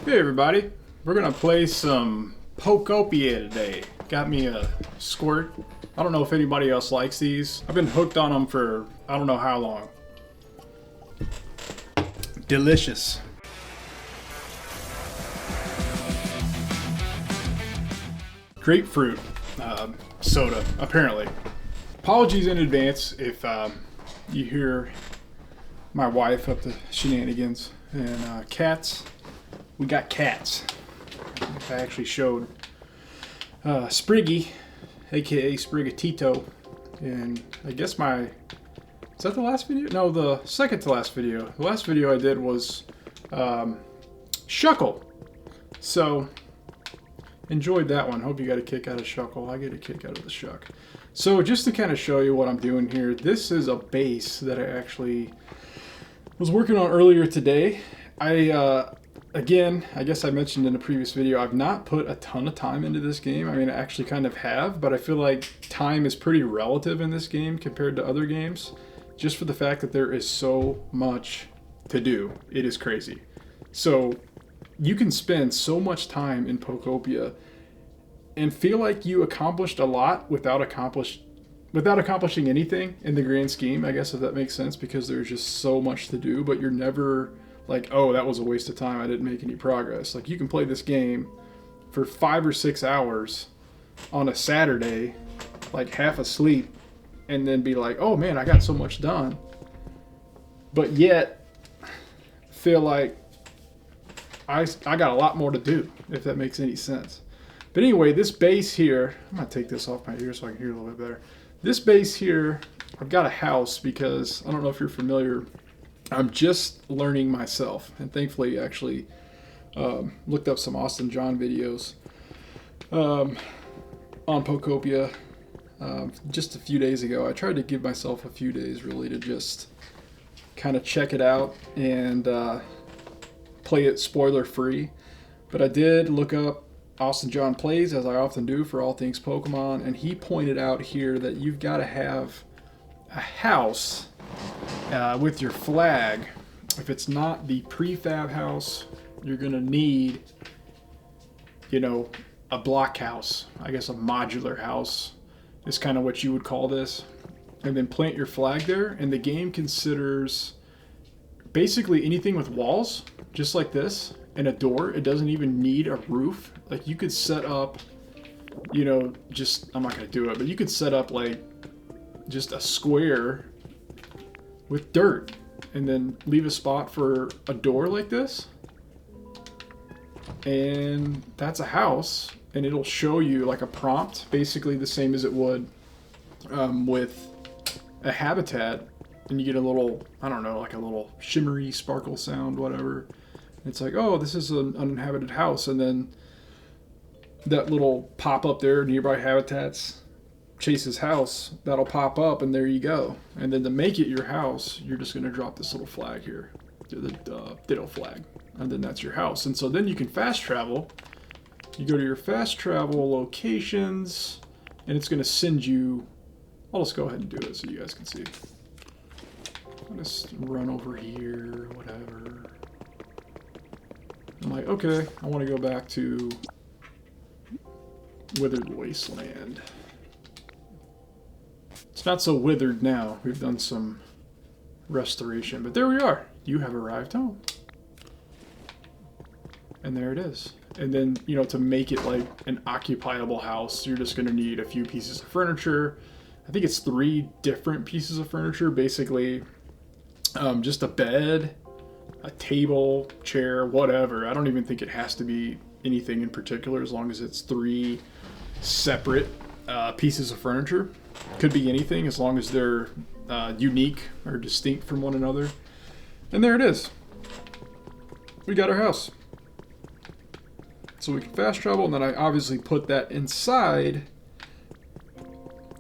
Hey everybody, we're gonna play some Pokopia today. Got me a squirt. I don't know if anybody else likes these. I've been hooked on them for I don't know how long. Delicious. Grapefruit soda, apparently. Apologies in advance if you hear my wife up to shenanigans. And cats. We got cats. I actually showed Spriggy, aka Sprigatito, and I guess is that the last video? No, the second to last video. The last video I did was Shuckle. So, enjoyed that one. Hope you got a kick out of Shuckle. I get a kick out of the Shuck. So, just to kind of show you what I'm doing here, this is a base that I actually was working on earlier today. Again, I guess I mentioned in a previous video, I've not put a ton of time into this game. I mean, I actually kind of have, but I feel like time is pretty relative in this game compared to other games, just for the fact that there is so much to do. It is crazy. So you can spend so much time in Pokopia and feel like you accomplished a lot without accomplishing anything in the grand scheme, I guess, if that makes sense, because there's just so much to do, but you're never like, oh, that was a waste of time, I didn't make any progress. Like, you can play this game for 5 or 6 hours on a Saturday, like half asleep, and then be like, oh man, I got so much done. But yet, feel like I got a lot more to do, if that makes any sense. But anyway, this base here, I'm gonna take this off my ear so I can hear a little bit better. This base here, I've got a house because, I don't know if you're familiar, I'm just learning myself, and thankfully actually looked up some Austin John videos on Pokopia just a few days ago. I tried to give myself a few days really to just kind of check it out and play it spoiler free, but I did look up Austin John Plays, as I often do for all things Pokemon, and he pointed out here that you've got to have a house with your flag. If it's not the prefab house, you're gonna need, you know, a block house. I guess a modular house is kind of what you would call this. And then plant your flag there, and the game considers basically anything with walls, just like this, and a door. It doesn't even need a roof. Like, you could set up, you know, just, I'm not gonna do it, but you could set up like just a square with dirt and then leave a spot for a door like this, and that's a house, and it'll show you like a prompt, basically the same as it would with a habitat, and you get a little, I don't know, like a little shimmery sparkle sound, whatever. It's like, oh, this is an uninhabited house, and then that little pop up there, nearby habitats, Chase's house, that'll pop up, and there you go. And then to make it your house, you're just going to drop this little flag here, the ditto flag, and then that's your house. And so then you can fast travel. You go to your fast travel locations, and it's going to send you, I'll just go ahead and do it so you guys can see. I'll just run over here, whatever. I'm like, okay, I want to go back to Withered Wasteland. It's not so withered now. We've done some restoration, but there we are. You have arrived home. And there it is. And then, you know, to make it like an occupiable house, you're just going to need a few pieces of furniture. I think it's 3 different pieces of furniture. Basically, just a bed, a table, chair, whatever. I don't even think it has to be anything in particular, as long as it's 3 separate pieces of furniture. Could be anything as long as they're unique or distinct from one another. And there it is. We got our house. So we can fast travel, and then I obviously put that inside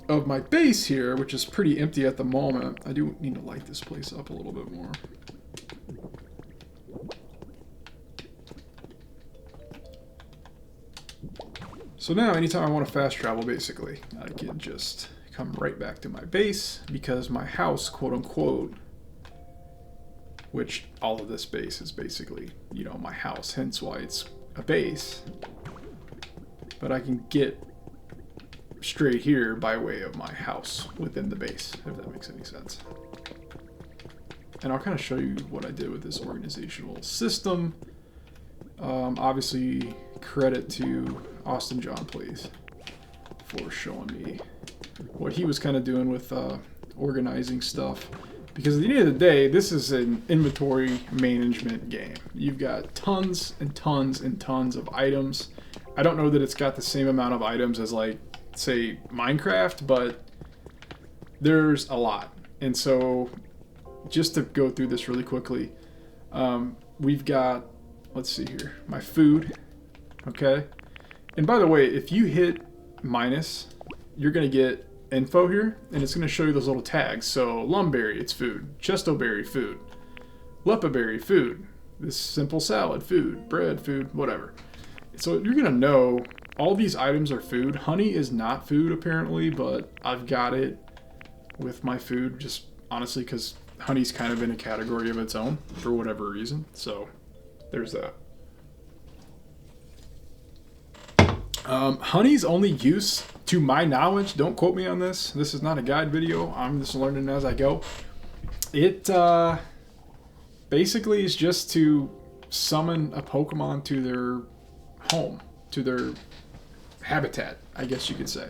of my base here, which is pretty empty at the moment. I do need to light this place up a little bit more. So now anytime I want to fast travel, basically, I can just come right back to my base, because my house, quote unquote, which all of this base is basically, you know, my house, hence why it's a base. But I can get straight here by way of my house within the base, if that makes any sense. And I'll kind of show you what I did with this organizational system. Obviously, credit to Austin John Plays for showing me what he was kind of doing with organizing stuff. Because at the end of the day, this is an inventory management game. You've got tons and tons and tons of items. I don't know that it's got the same amount of items as, like, say, Minecraft, but there's a lot. And so, just to go through this really quickly, we've got, let's see here, my food, okay? And by the way, if you hit minus, you're going to get info here, and it's going to show you those little tags. So, Lumberry, it's food. Chestoberry, food. Lepaberry, food. This simple salad, food. Bread, food, whatever. So, you're going to know all these items are food. Honey is not food, apparently, but I've got it with my food, just honestly, because honey's kind of in a category of its own for whatever reason. So, there's that. Honey's only use, to my knowledge, don't quote me on this, this is not a guide video, I'm just learning as I go. It basically is just to summon a Pokemon to their home, to their habitat, I guess you could say.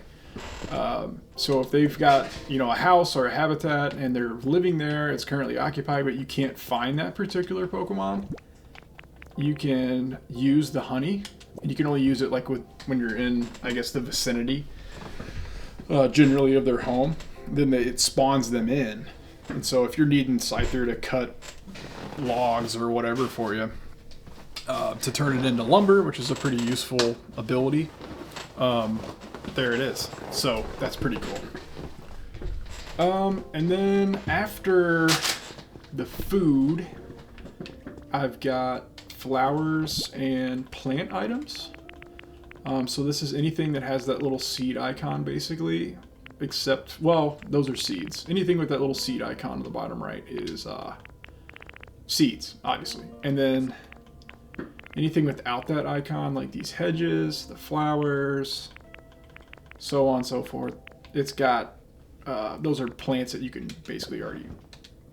So if they've got, you know, a house or a habitat and they're living there, it's currently occupied, but you can't find that particular Pokemon, you can use the honey, and you can only use it like when you're in, I guess, the vicinity, generally of their home. Then it spawns them in, and so if you're needing Scyther to cut logs or whatever for you, to turn it into lumber, which is a pretty useful ability, there it is. So that's pretty cool. And then after the food, I've got flowers and plant items. So this is anything that has that little seed icon, basically, except, well, those are seeds. Anything with that little seed icon on the bottom right is seeds, obviously. And then anything without that icon, like these hedges, the flowers, so on and so forth, it's got, those are plants that you can basically already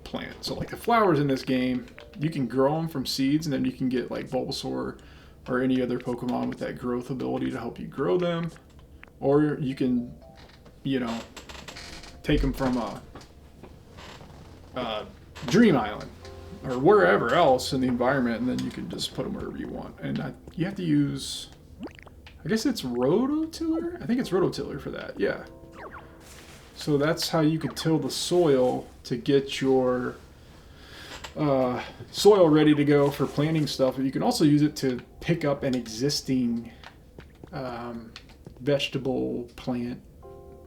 plant. So like the flowers in this game, you can grow them from seeds, and then you can get like Bulbasaur or any other Pokemon with that growth ability to help you grow them. Or you can, you know, take them from a Dream Island or wherever else in the environment, and then you can just put them wherever you want. And you have to use, I guess it's Rototiller? I think it's Rototiller for that, yeah. So that's how you can till the soil to get your soil ready to go for planting stuff. You can also use it to pick up an existing vegetable, plant,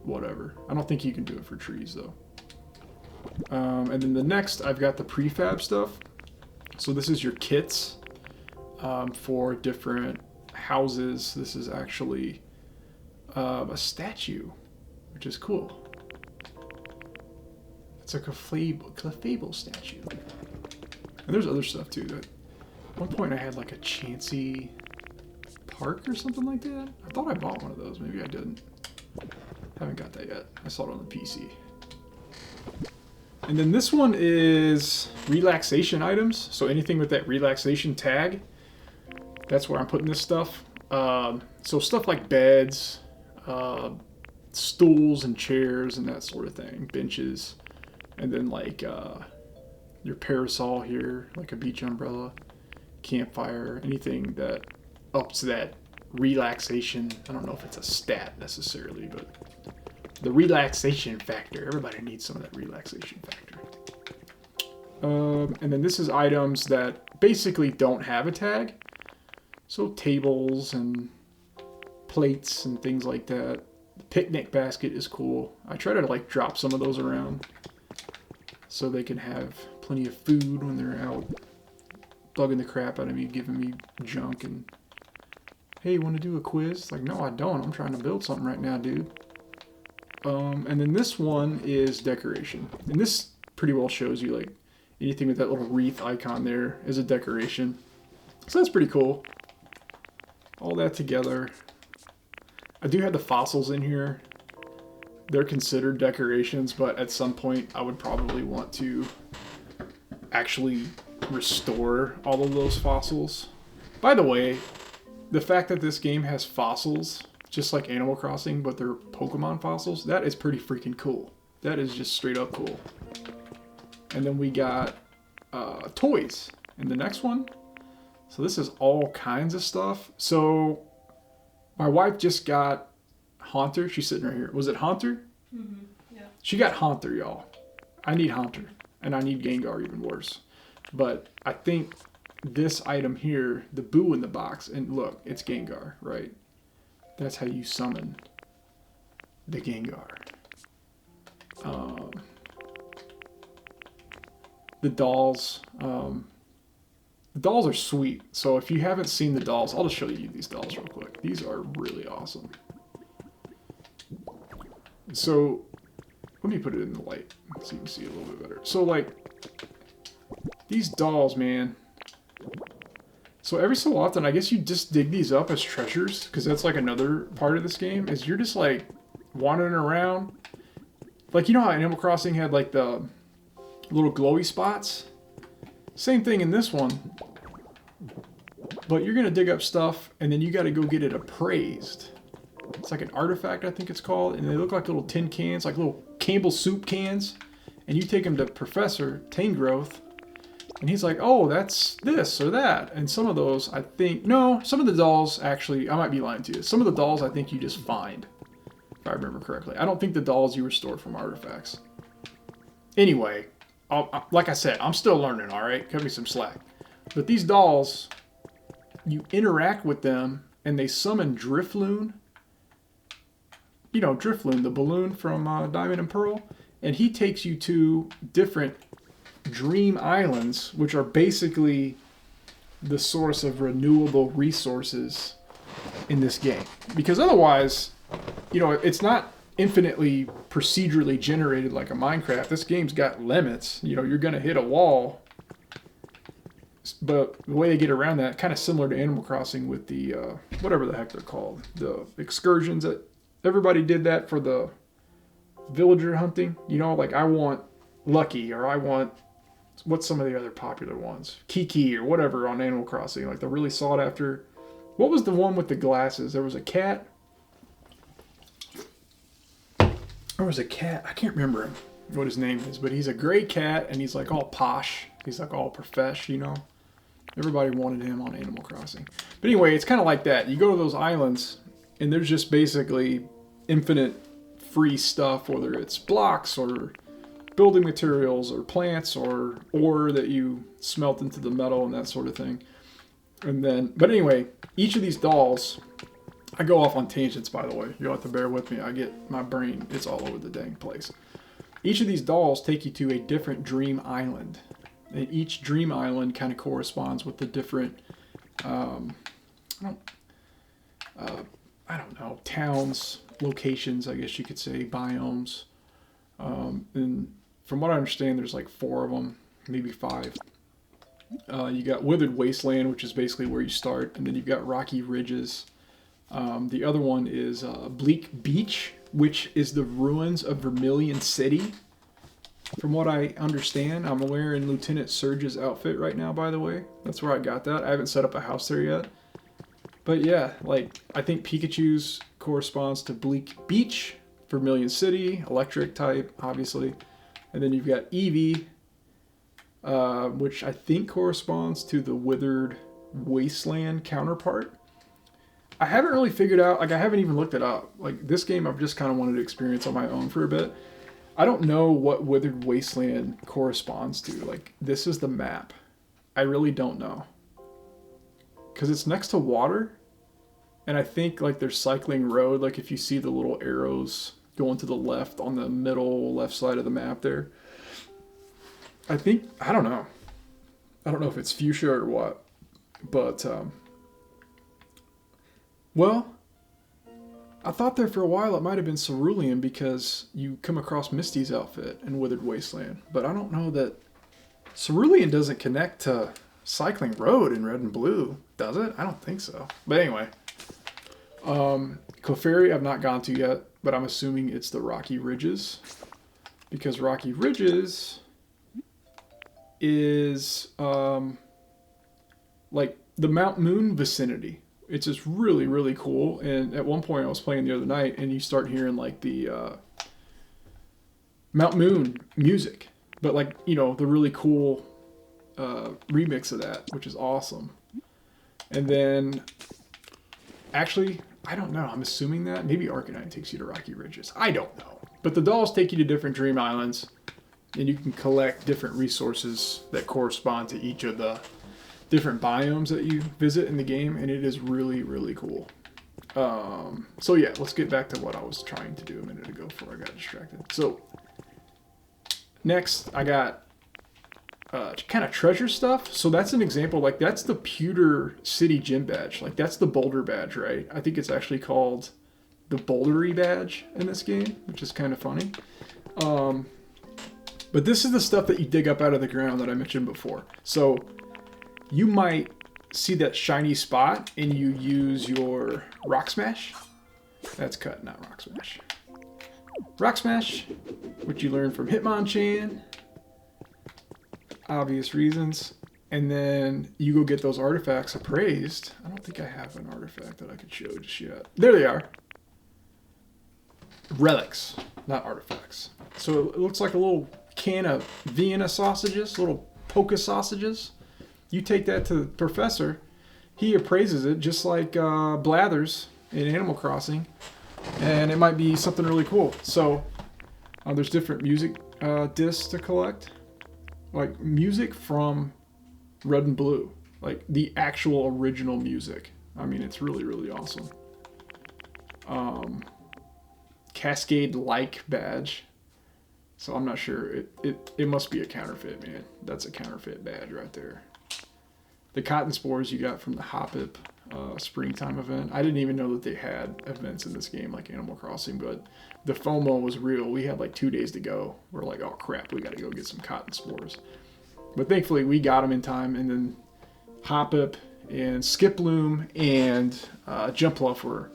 whatever. I don't think you can do it for trees though. And then the next, I've got the prefab stuff. So this is your kits for different houses. This is actually a statue, which is cool. It's like a Clefable statue. And there's other stuff too. At one point I had like a Chansey Park or something like that. I thought I bought one of those. Maybe I didn't. Haven't got that yet. I saw it on the PC. And then this one is relaxation items. So anything with that relaxation tag, that's where I'm putting this stuff. So stuff like beds, stools and chairs and that sort of thing, benches. And then like your parasol here, like a beach umbrella, campfire, anything that ups that relaxation. I don't know if it's a stat necessarily, but the relaxation factor. Everybody needs some of that relaxation factor. And then this is items that basically don't have a tag. So tables and plates and things like that. The picnic basket is cool. I try to like drop some of those around so they can have plenty of food when they're out bugging the crap out of me, giving me junk and, hey, you want to do a quiz? Like, no, I don't. I'm trying to build something right now, dude. And then this one is decoration. And this pretty well shows you, like, anything with that little wreath icon there is a decoration. So that's pretty cool. All that together. I do have the fossils in here. They're considered decorations, but at some point I would probably want to actually restore all of those fossils. By the way, the fact that this game has fossils, just like Animal Crossing, but they're Pokemon fossils, that is pretty freaking cool. That is just straight up cool. And then we got toys in the next one. So this is all kinds of stuff. So my wife just got Haunter. She's sitting right here. Was it Haunter? Mm-hmm. Yeah. She got Haunter, y'all. I need Haunter. And I need Gengar even worse. But I think this item here, the Boo in the box, and look, it's Gengar, right? That's how you summon the Gengar. The dolls. The dolls are sweet. So if you haven't seen the dolls, I'll just show you these dolls real quick. These are really awesome. So let me put it in the light so you can see a little bit better. So like these dolls, man. So every so often, I guess you just dig these up as treasures, because that's like another part of this game, is you're just like wandering around. Like, you know how Animal Crossing had like the little glowy spots? Same thing in this one. But you're going to dig up stuff, and then you got to go get it appraised. It's like an artifact, I think it's called, and they look like little tin cans, like little Campbell soup cans. And you take them to Professor Tangrowth, and he's like, oh, that's this or that. And some of those, I think... No, some of the dolls, actually, I might be lying to you. Some of the dolls, I think you just find, if I remember correctly. I don't think the dolls you restore from artifacts. Anyway, like I said, I'm still learning, all right? Cut me some slack. But these dolls, you interact with them, and they summon Drifloon. You know, Drifloon, the balloon from Diamond and Pearl. And he takes you to different dream islands, which are basically the source of renewable resources in this game. Because otherwise, you know, it's not infinitely procedurally generated like a Minecraft. This game's got limits. You know, you're going to hit a wall. But the way they get around that, kind of similar to Animal Crossing with the, whatever the heck they're called, the excursions. That everybody did that for the villager hunting. You know, like I want Lucky, or I want... What's some of the other popular ones? Kiki or whatever on Animal Crossing. Like the really sought after. What was the one with the glasses? There was a cat. There was a cat. I can't remember what his name is, but he's a gray cat and he's like all posh. He's like all profesh, you know. Everybody wanted him on Animal Crossing. But anyway, it's kind of like that. You go to those islands and there's just basically infinite free stuff, whether it's blocks or building materials or plants or ore that you smelt into the metal and that sort of thing. And then, but anyway, each of these dolls, I go off on tangents, by the way. You'll have to bear with me. I get my brain, it's all over the dang place. Each of these dolls take you to a different dream island. And each dream island kind of corresponds with the different, I don't know, towns, locations, I guess you could say, biomes. And from what I understand, there's like 4 of them, maybe 5. You got Withered Wasteland, which is basically where you start, and then you've got Rocky Ridges. The other one is Bleak Beach, which is the ruins of Vermilion City. From what I understand, I'm wearing Lieutenant Surge's outfit right now, by the way. That's where I got that. I haven't set up a house there yet. But yeah, like, I think Pikachu's corresponds to Bleak Beach, Vermilion City, electric type, obviously. And then you've got Eevee, which I think corresponds to the Withered Wasteland counterpart. I haven't really figured out, like I haven't even looked it up. Like this game I've just kind of wanted to experience on my own for a bit. I don't know what Withered Wasteland corresponds to. Like this is the map. I really don't know. Because it's next to water. And I think like there's cycling road, like if you see the little arrows going to the left on the middle left side of the map there. I think, I don't know. I don't know if it's fuchsia or what. But, well, I thought there for a while it might have been cerulean because you come across Misty's outfit in Withered Wasteland. But I don't know that Cerulean doesn't connect to Cycling Road in Red and Blue, does it? I don't think so. But anyway. Clefairy I've not gone to yet, but I'm assuming it's the Rocky Ridges. Because Rocky Ridges is like the Mount Moon vicinity. It's just really, really cool. And at one point I was playing the other night and you start hearing like the Mount Moon music. But like, you know, the really cool remix of that, which is awesome. And then, actually, I don't know. I'm assuming that. Maybe Arcanine takes you to Rocky Ridges. I don't know. But the dolls take you to different dream islands. And you can collect different resources that correspond to each of the different biomes that you visit in the game. And it is really, really cool. So yeah, let's get back to what I was trying to do a minute ago before I got distracted. So, next, I got kind of treasure stuff. So that's an example. Like, that's the Pewter City Gym badge. Like, that's the Boulder badge, right? I think it's actually called the Bouldery badge in this game, which is kind of funny. But this is the stuff that you dig up out of the ground that I mentioned before. So you might see that shiny spot and you use your Rock Smash. That's cut, not Rock Smash. Rock Smash, which you learn from Hitmonchan. Obvious reasons. And then you go get those artifacts appraised. I don't think I have an artifact that I could show just yet. There they are. Relics, not artifacts. So it looks like a little can of Vienna sausages, little Poke sausages. You take that to the professor. He appraises it just like Blathers in Animal Crossing. And it might be something really cool. So there's different music discs to collect. Like music from Red and Blue. Like the actual original music. I mean, it's really, really awesome. Cascade-like badge. So I'm not sure. It must be a counterfeit, man. That's a counterfeit badge right there. The cotton spores you got from the Hoppip springtime event. I didn't even know that they had events in this game like Animal Crossing, but the FOMO was real. We had like 2 days to go. We're like, oh crap, we got to go get some cotton spores. But thankfully we got them in time, and then Hoppip and Skiploom and Jumpluff were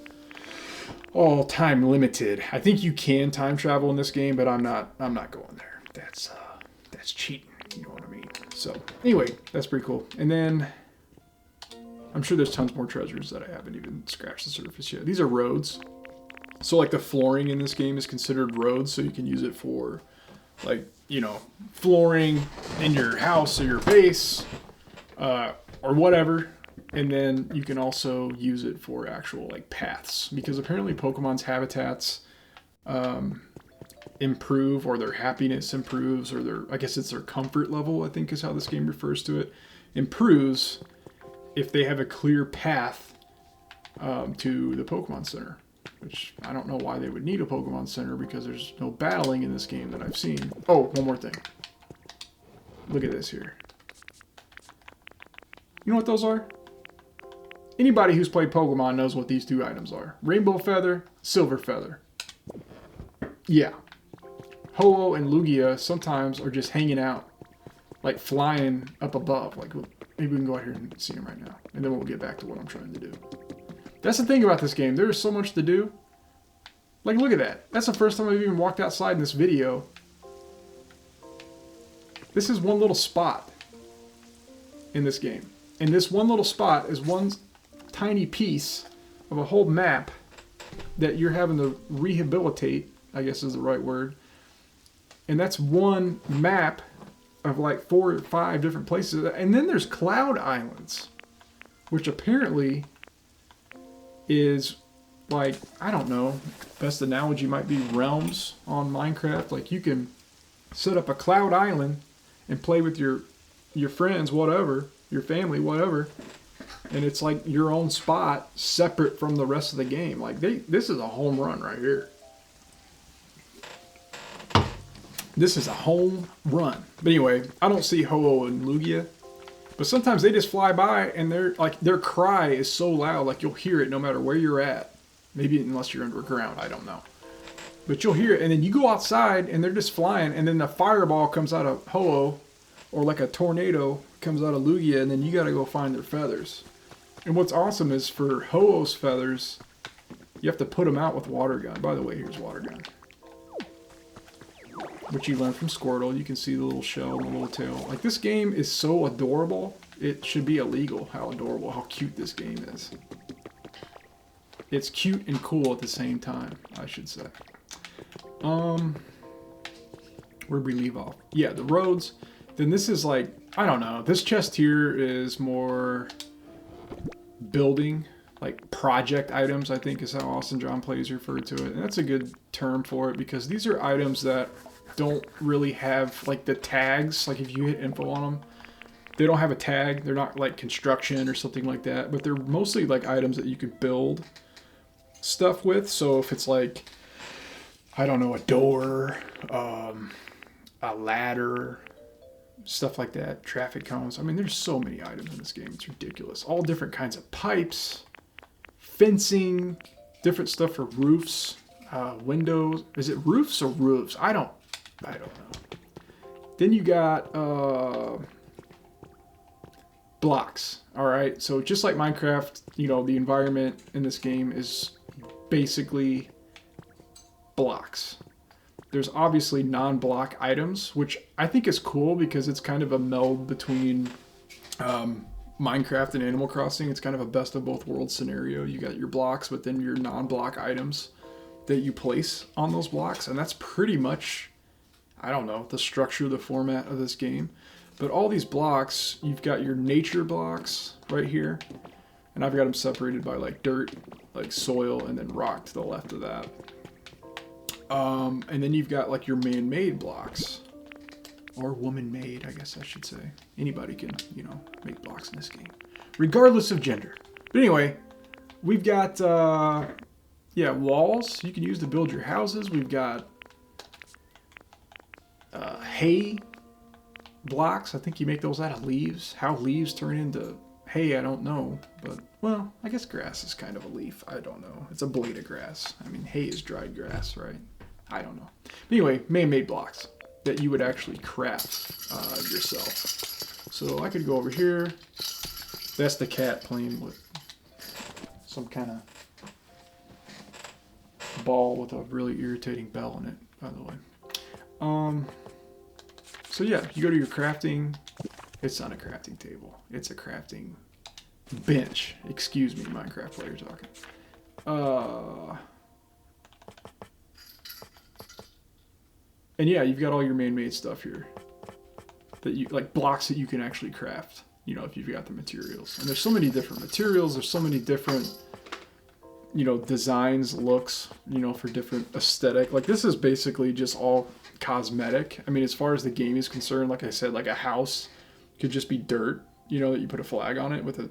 all time limited. I think you can time travel in this game, but I'm not going there. That's cheating. You know what I mean? So anyway, that's pretty cool. And then I'm sure there's tons more treasures that I haven't even scratched the surface yet. These are roads. So like the flooring in this game is considered roads, so you can use it for like, you know, flooring in your house or your base or whatever. And then you can also use it for actual like paths, because apparently Pokemon's habitats improve, or their happiness improves, or their, I guess it's their comfort level, I think is how this game refers to it, improves if they have a clear path to the Pokemon Center. Which I don't know why they would need a Pokemon Center, because there's no battling in this game that I've seen. Oh, one more thing. Look at this here. You know what those are? Anybody who's played Pokemon knows what these two items are. Rainbow Feather, Silver Feather. Yeah. Ho-Oh and Lugia sometimes are just hanging out, like flying up above. Like, maybe we can go out here and see them right now, and then we'll get back to what I'm trying to do. That's the thing about this game. There's so much to do. Like, look at that. That's the first time I've even walked outside in this video. This is one little spot in this game. And this one little spot is one tiny piece of a whole map that you're having to rehabilitate, I guess is the right word. And that's one map of like 4 or 5 different places. And then there's Cloud Islands, which apparently is like, I don't know, best analogy might be realms on Minecraft. Like, you can set up a Cloud Island and play with your friends, whatever, your family, whatever, and it's like your own spot separate from the rest of the game. Like, this is a home run right here. This is a home run. But anyway, I don't see Ho-Oh and Lugia, but sometimes they just fly by, and their cry is so loud, like you'll hear it no matter where you're at. Maybe unless you're underground, I don't know. But you'll hear it, and then you go outside, and they're just flying, and then the fireball comes out of Ho-Oh or like a tornado comes out of Lugia, and then you gotta go find their feathers. And what's awesome is for Ho-Oh's feathers, you have to put them out with Water Gun. By the way, here's Water Gun, which you learn from Squirtle. You can see the little shell and the little tail. Like, this game is so adorable, it should be illegal how adorable, how cute this game is. It's cute and cool at the same time, I should say. Where'd we leave off? Yeah, the roads. Then this is like, I don't know. This chest here is more building, like project items, I think is how Austin John Plays referred to it. And that's a good term for it because these are items that don't really have like the tags. Like if you hit info on them, they don't have a tag. They're not like construction or something like that, but they're mostly like items that you can build stuff with. So if it's like, I don't know, a door, a ladder, stuff like that, traffic cones. I mean, there's so many items in this game. It's ridiculous. All different kinds of pipes, fencing, different stuff for roofs, windows. Is it roofs or roofs? I don't know. Then you got blocks. All right. So just like Minecraft, you know, the environment in this game is basically blocks. There's obviously non-block items, which I think is cool because it's kind of a meld between Minecraft and Animal Crossing. It's kind of a best of both worlds scenario. You got your blocks, but then your non-block items that you place on those blocks. And that's pretty much, I don't know, the structure, the format of this game. But all these blocks, you've got your nature blocks right here. And I've got them separated by like dirt, like soil, and then rock to the left of that. And then you've got like your man-made blocks, or woman-made, I guess I should say. Anybody can, you know, make blocks in this game, regardless of gender. But anyway, we've got, yeah, walls you can use to build your houses. We've got hay blocks. I think you make those out of leaves. How leaves turn into hay, I don't know. But, well, I guess grass is kind of a leaf. I don't know. It's a blade of grass. I mean, hay is dried grass, right? I don't know. But anyway, man-made blocks that you would actually craft yourself. So I could go over here. That's the cat playing with some kind of ball with a really irritating bell in it, by the way. So yeah, you go to your crafting. It's not a crafting table. It's a crafting bench. Excuse me, Minecraft player talking. And yeah, you've got all your man-made stuff here. That you, like blocks that you can actually craft, you know, if you've got the materials. And there's so many different materials, there's so many different, you know, designs, looks, you know, for different aesthetic. Like this is basically just all cosmetic. I mean, as far as the game is concerned, like I said, like a house could just be dirt, you know, that you put a flag on it with a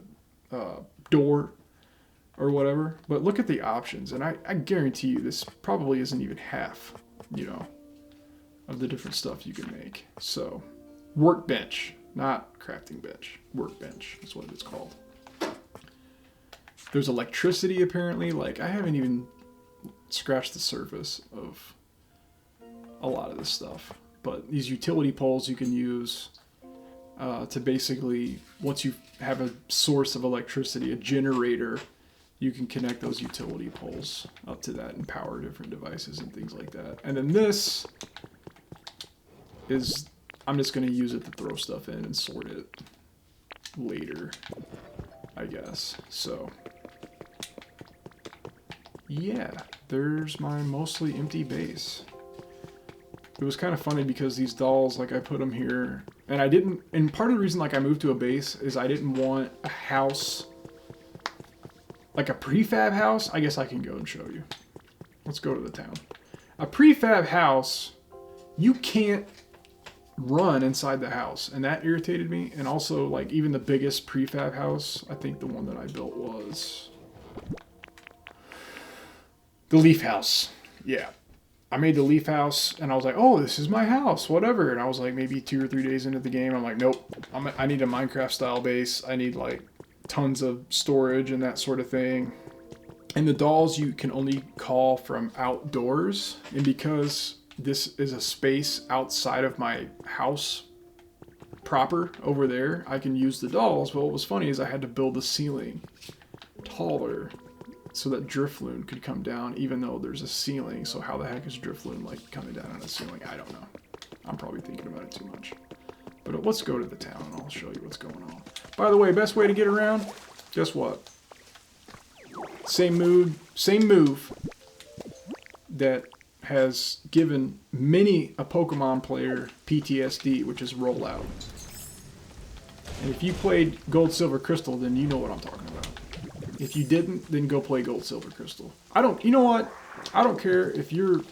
door or whatever. But look at the options, and I guarantee you this probably isn't even half, you know, of the different stuff you can make. So, workbench, not crafting bench. Workbench is what it's called. There's electricity apparently. Like, I haven't even scratched the surface of a lot of this stuff. But these utility poles you can use to basically, once you have a source of electricity, a generator, you can connect those utility poles up to that and power different devices and things like that. And then this is, I'm just going to use it to throw stuff in and sort it later, I guess. So, yeah, there's my mostly empty base. It was kind of funny because these dolls, like I put them here, and I didn't, and part of the reason like I moved to a base is I didn't want a house, like a prefab house. I guess I can go and show you. Let's go to the town. A prefab house, you can't run inside the house, and that irritated me. And also, like, even the biggest prefab house, I think the one that I built was the Leaf House. Yeah, I made the Leaf House, and I was like, oh, this is my house, whatever. And I was like, maybe 2 or 3 days into the game, I'm like, nope, I need a Minecraft style base. I need like tons of storage and that sort of thing. And the dolls you can only call from outdoors, and because this is a space outside of my house proper over there, I can use the dolls. But what was funny is I had to build the ceiling taller so that Drifloon could come down, even though there's a ceiling. So how the heck is Drifloon like coming down on a ceiling? I don't know. I'm probably thinking about it too much. But let's go to the town and I'll show you what's going on. By the way, best way to get around, guess what? Same move that has given many a Pokemon player PTSD, which is rollout. And if you played Gold, Silver, Crystal, then you know what I'm talking about. If you didn't, then go play Gold, Silver, Crystal. You know what? I don't care if you're...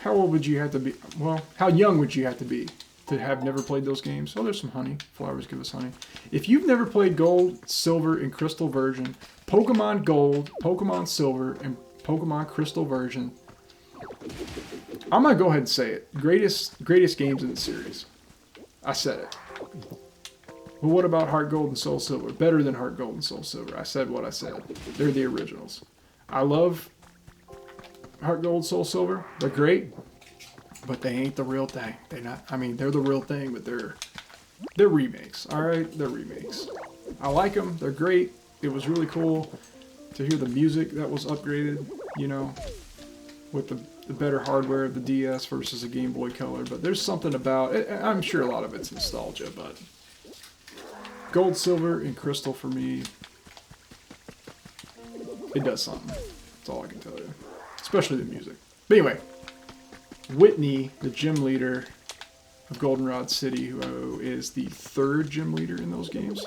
How old would you have to be? Well, how young would you have to be to have never played those games? Oh, there's some honey. Flowers give us honey. If you've never played Gold, Silver, and Crystal version, Pokemon Gold, Pokemon Silver, and Pokemon Crystal version, I'm going to go ahead and say it. Greatest games in the series. I said it. But what about Heart Gold and Soul Silver? Better than Heart Gold and Soul Silver. I said what I said. They're the originals. I love Heart Gold, Soul Silver. They're great, but they ain't the real thing. They're not. I mean, they're the real thing, but they're remakes. All right, they're remakes. I like them. They're great. It was really cool to hear the music that was upgraded. You know, with the better hardware of the DS versus a Game Boy Color. But there's something about it. I'm sure a lot of it's nostalgia, but Gold, Silver, and Crystal for me, it does something. That's all I can tell you. Especially the music. But anyway, Whitney, the gym leader of Goldenrod City, who is the third gym leader in those games,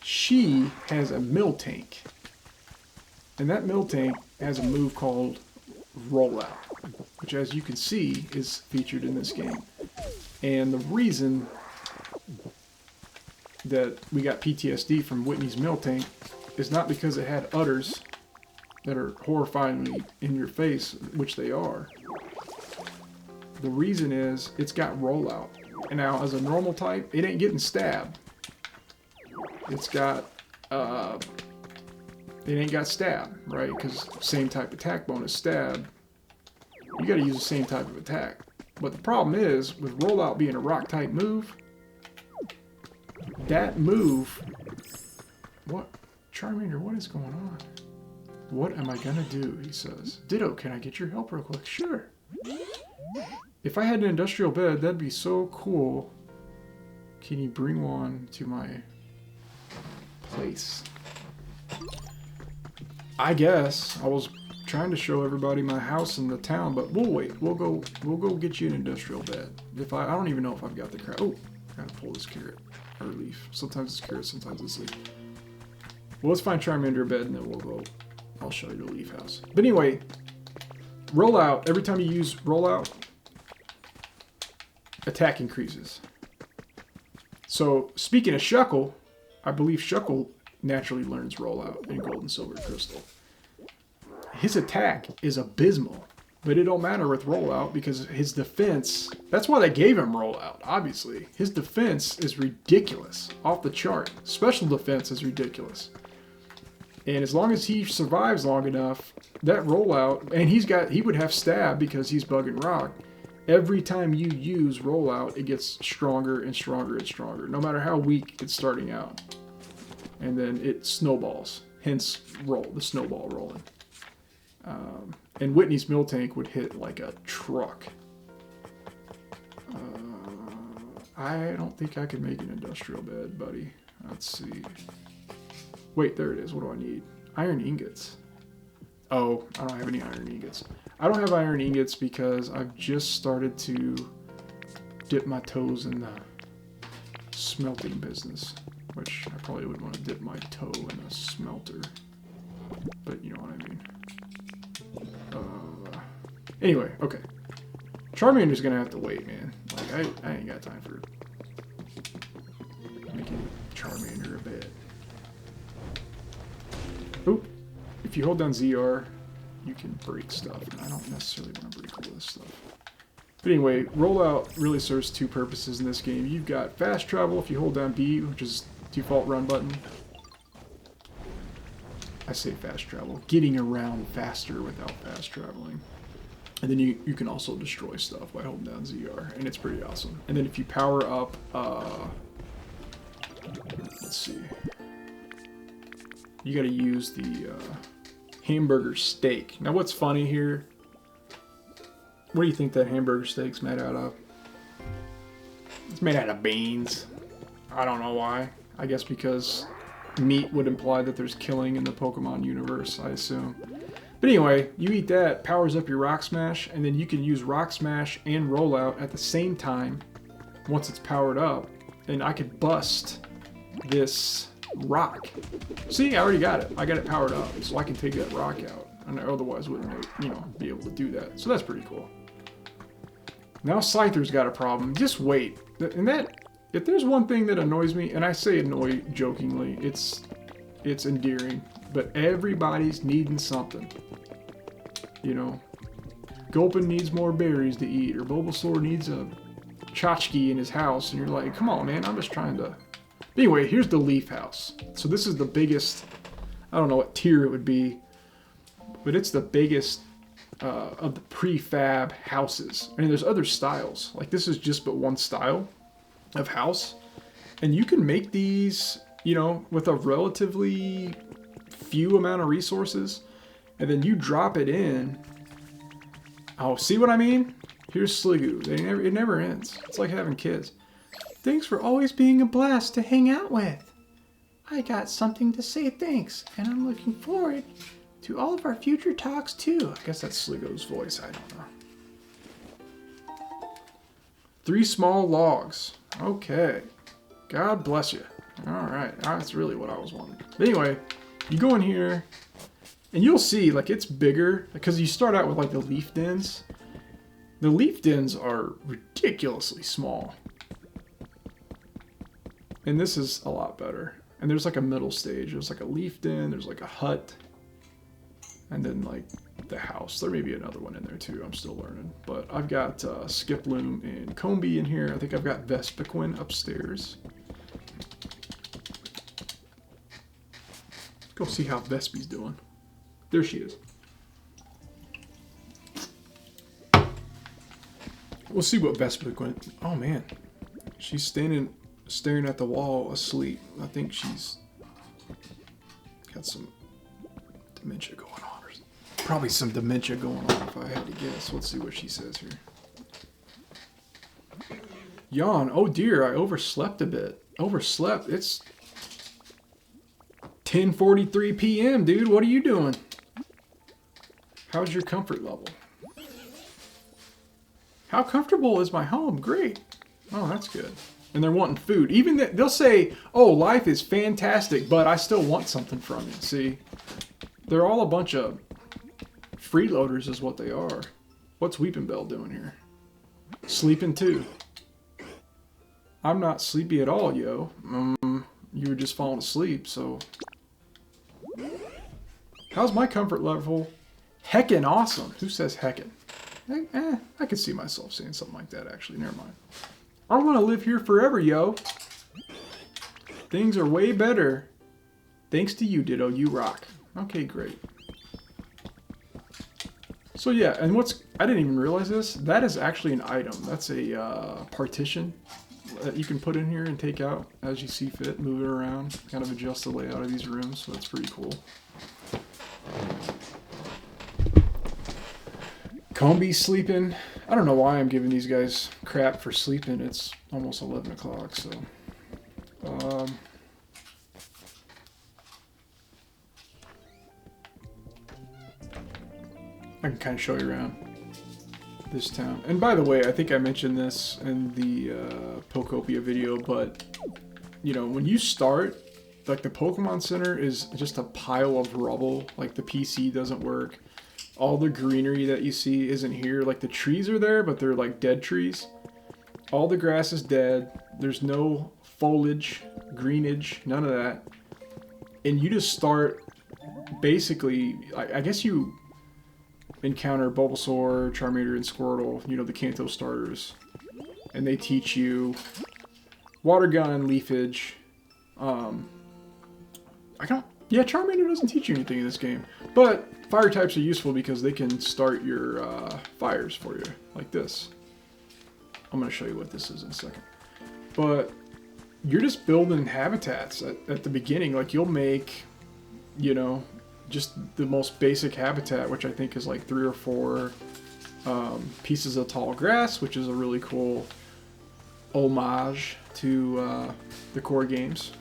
she has a Miltank. And that Miltank has a move called Rollout, which, as you can see, is featured in this game. And the reason that we got PTSD from Whitney's Miltank is not because it had udders that are horrifyingly in your face, which they are. The reason is it's got rollout. And now, as a normal type, it ain't getting stabbed. It's got, it ain't got stab, right? Because same type attack bonus, stab. You gotta use the same type of attack. But the problem is, with rollout being a rock type move, that move, what? Charmander, what is going on? What am I gonna do? He says. Ditto, can I get your help real quick? Sure. If I had an industrial bed, that'd be so cool. Can you bring one to my place? I guess. I was trying to show everybody my house in the town, but we'll wait. We'll go get you an industrial bed. I don't even know if I've got the crap. Oh, I gotta pull this carrot or leaf. Sometimes it's carrot, sometimes it's leaf. Well, let's find Charmander a bed and then we'll go. I'll show you the leaf house. But anyway, rollout. Every time you use rollout, attack increases. So speaking of Shuckle, I believe Shuckle naturally learns rollout in Gold and Silver Crystal. His attack is abysmal, but it don't matter with rollout because his defense, that's why they gave him rollout, obviously. His defense is ridiculous, off the chart. Special defense is ridiculous. And as long as he survives long enough, that rollout, and he would have stab because he's bug and rock. Every time you use rollout, it gets stronger and stronger and stronger, no matter how weak it's starting out. And then it snowballs, hence the snowball rolling. And Whitney's Miltank would hit like a truck. I don't think I could make an industrial bed, buddy. Let's see. Wait, there it is. What do I need? Iron ingots. Oh, I don't have any iron ingots. I don't have iron ingots because I've just started to dip my toes in the smelting business, which I probably would want to dip my toe in a smelter, but you know what I mean. Anyway, okay. Charmander's gonna have to wait, man. Like, I ain't got time for making Charmander a bed. Oop. If you hold down ZR, you can break stuff. And I don't necessarily want to break all this stuff. But anyway, rollout really serves two purposes in this game. You've got fast travel if you hold down B, which is default run button. I say fast travel. Getting around faster without fast traveling. And then you can also destroy stuff by holding down ZR, and it's pretty awesome. And then if you power up, let's see, you gotta use the hamburger steak. Now what's funny here, what do you think that hamburger steak's made out of? It's made out of beans. I don't know why. I guess because meat would imply that there's killing in the Pokemon universe, I assume. But anyway, you eat that, powers up your Rock Smash, and then you can use Rock Smash and Rollout at the same time once it's powered up. And I could bust this rock. See, I already got it. I got it powered up, so I can take that rock out. And I otherwise wouldn't, you know, be able to do that. So that's pretty cool. Now Scyther's got a problem. Just wait. And that, if there's one thing that annoys me, and I say annoy jokingly, it's endearing. But everybody's needing something. You know, Gulpin needs more berries to eat, or Bulbasaur needs a tchotchke in his house, and you're like, come on, man, I'm just trying to... Anyway, here's the Leaf House. So this is the biggest, I don't know what tier it would be, but it's the biggest of the prefab houses. I mean, there's other styles. Like, this is just but one style of house. And you can make these, you know, with a relatively few amount of resources, and then you drop it in. Oh, see what I mean? Here's Sliggoo. It never ends. It's like having kids. Thanks for always being a blast to hang out with. I got something to say thanks, and I'm looking forward to all of our future talks too. I guess that's Sliggoo's voice, I don't know. 3 small logs. Okay. God bless you. Alright, that's really what I was wanting. But anyway, you go in here, and you'll see, like, it's bigger, because you start out with, like, the leaf dens. The leaf dens are ridiculously small. And this is a lot better. And there's, like, a middle stage. There's, like, a leaf den, there's, like, a hut, and then, like, the house. There may be another one in there, too. I'm still learning. But I've got Skiploom and Combee in here. I think I've got Vespiquen upstairs. Go see how Vespi's doing. There she is. We'll see what Vespiquen... Oh, man. She's staring at the wall asleep. I think she's got some dementia going on. Or probably some dementia going on, if I had to guess. Let's see what she says here. Yawn. Oh, dear. I overslept a bit. Overslept. It's 10:43 p.m., dude. What are you doing? How's your comfort level? How comfortable is my home? Great. Oh, that's good. And they're wanting food. Even they'll say, oh, life is fantastic, but I still want something from you. See? They're all a bunch of freeloaders is what they are. What's Weepinbell doing here? Sleeping too. I'm not sleepy at all, yo. You were just falling asleep, so... How's my comfort level? Heckin' awesome. Who says heckin'? I could see myself saying something like that, actually. Never mind. I want to live here forever, yo. Things are way better. Thanks to you, Ditto. You rock. Okay, great. So yeah, and I didn't even realize this. That is actually an item. That's a partition that you can put in here and take out as you see fit. Move it around. Kind of adjust the layout of these rooms. So that's pretty cool. Combee's sleeping. I don't know why I'm giving these guys crap for sleeping. It's almost 11 o'clock, so... I can kind of show you around this town. And by the way, I think I mentioned this in the Pokopia video, but, you know, when you start, like, the Pokemon Center is just a pile of rubble. Like, the PC doesn't work. All the greenery that you see isn't here. Like, the trees are there, but they're, like, dead trees. All the grass is dead. There's no foliage, greenage, none of that. And you just start, basically, I guess you encounter Bulbasaur, Charmander, and Squirtle, you know, the Kanto starters. And they teach you Water Gun, Leafage. Yeah, Charmander doesn't teach you anything in this game. But fire types are useful because they can start your fires for you, like this. I'm going to show you what this is in a second. But you're just building habitats at the beginning. Like, you'll make, you know, just the most basic habitat, which I think is like 3 or 4 pieces of tall grass, which is a really cool homage to the core games.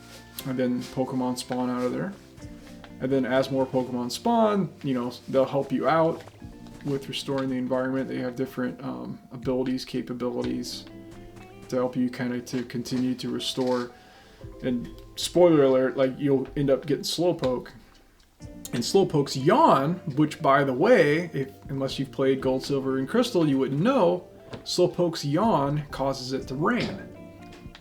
And then Pokemon spawn out of there. And then as more Pokemon spawn, you know, they'll help you out with restoring the environment. They have different abilities, capabilities to help you kind of to continue to restore. And spoiler alert, like, you'll end up getting Slowpoke. And Slowpoke's yawn, which, by the way, unless you've played Gold, Silver, and Crystal, you wouldn't know, Slowpoke's yawn causes it to rain.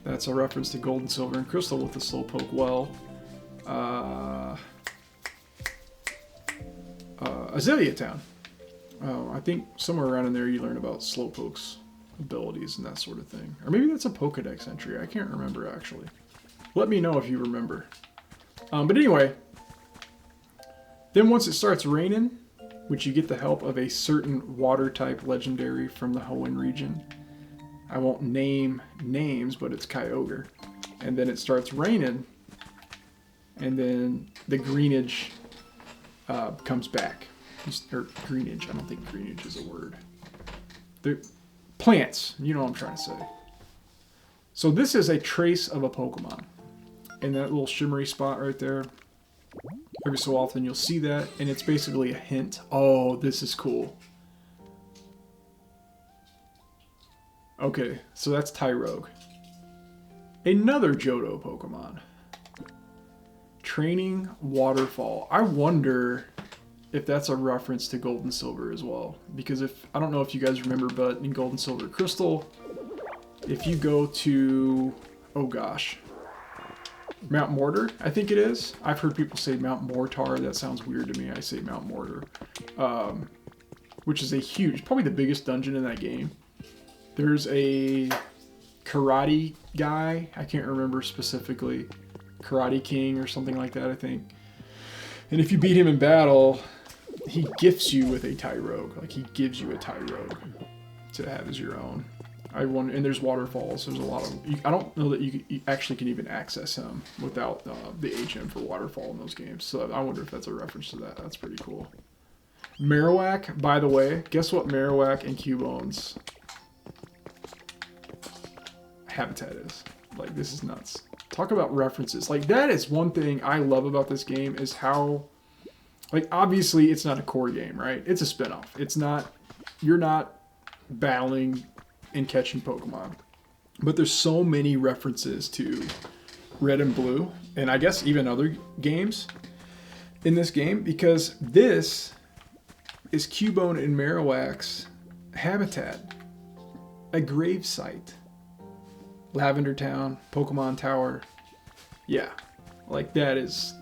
That's a reference to Gold and Silver and Crystal with the Slowpoke well. Azalea Town. I think somewhere around in there you learn about Slowpoke's abilities and that sort of thing. Or maybe that's a Pokedex entry. I can't remember, actually. Let me know if you remember. But anyway, then once it starts raining, which you get the help of a certain water-type legendary from the Hoenn region. I won't name names, but it's Kyogre. And then it starts raining, and then the greenage comes back. Or greenage, I don't think greenage is a word. The plants, you know what I'm trying to say. So this is a trace of a Pokemon. In that little shimmery spot right there. Every so often you'll see that, and it's basically a hint. Oh, this is cool. Okay, so that's Tyrogue. Another Johto Pokemon. Training Waterfall. I wonder if that's a reference to Gold and Silver as well. Because I don't know if you guys remember, but in Gold and Silver Crystal, if you go to, oh gosh, Mount Mortar, I think it is. I've heard people say Mount Mortar. That sounds weird to me. I say Mount Mortar. Which is a huge, probably the biggest dungeon in that game. There's a karate guy. I can't remember specifically. Karate King or something like that, I think. And if you beat him in battle, he gifts you with a Tyrogue. Like, he gives you a Tyrogue to have as your own. I wonder, and there's waterfalls. There's a lot of. I don't know that you actually can even access him without the HM for waterfall in those games. So I wonder if that's a reference to that. That's pretty cool. Marowak, by the way, guess what Marowak and Cubone's habitat is? Like, this is nuts. Talk about references. Like, that is one thing I love about this game is how, like, obviously it's not a core game, right? It's a spinoff. It's not. You're not battling and catching Pokemon. But there's so many references to Red and Blue, and I guess even other games in this game, because this is Cubone and Marowak's habitat. A grave site. Lavender Town, Pokemon Tower. Yeah. Like, that is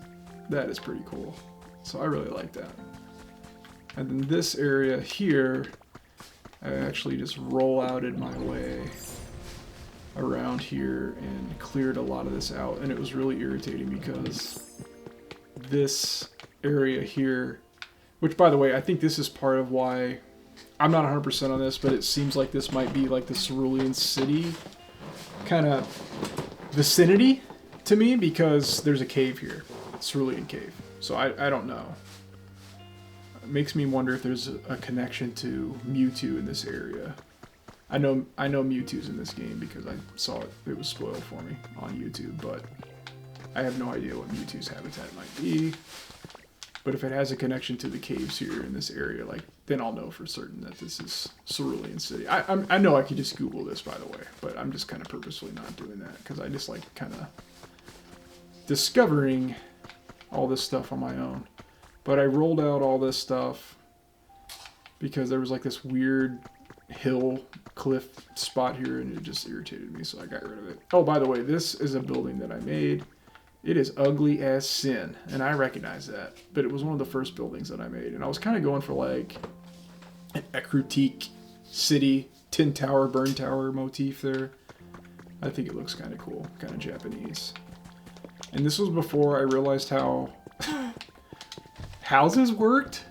pretty cool. So I really like that. And then this area here, I actually just roll outed my way around here and cleared a lot of this out, and it was really irritating because this area here, which, by the way, I think this is part of why I'm not 100% on this, but it seems like this might be like the Cerulean City kind of vicinity to me, because there's a cave here, Cerulean Cave. So I don't know. It makes me wonder if there's a connection to Mewtwo in this area. I know Mewtwo's in this game because I saw it was spoiled for me on YouTube, but I have no idea what Mewtwo's habitat might be. But if it has a connection to the caves here in this area, like, then I'll know for certain that this is Cerulean City. I know I could just Google this, by the way, but I'm just kind of purposefully not doing that because I just like kind of discovering all this stuff on my own. But I rolled out all this stuff because there was like this weird hill cliff spot here, and it just irritated me, so I got rid of it. Oh, by the way, this is a building that I made. It is ugly as sin, and I recognize that, but it was one of the first buildings that I made, and I was kind of going for like an Ecruteak city, Tin Tower, Burn Tower motif there. I think it looks kind of cool, kind of Japanese. And this was before I realized how houses worked.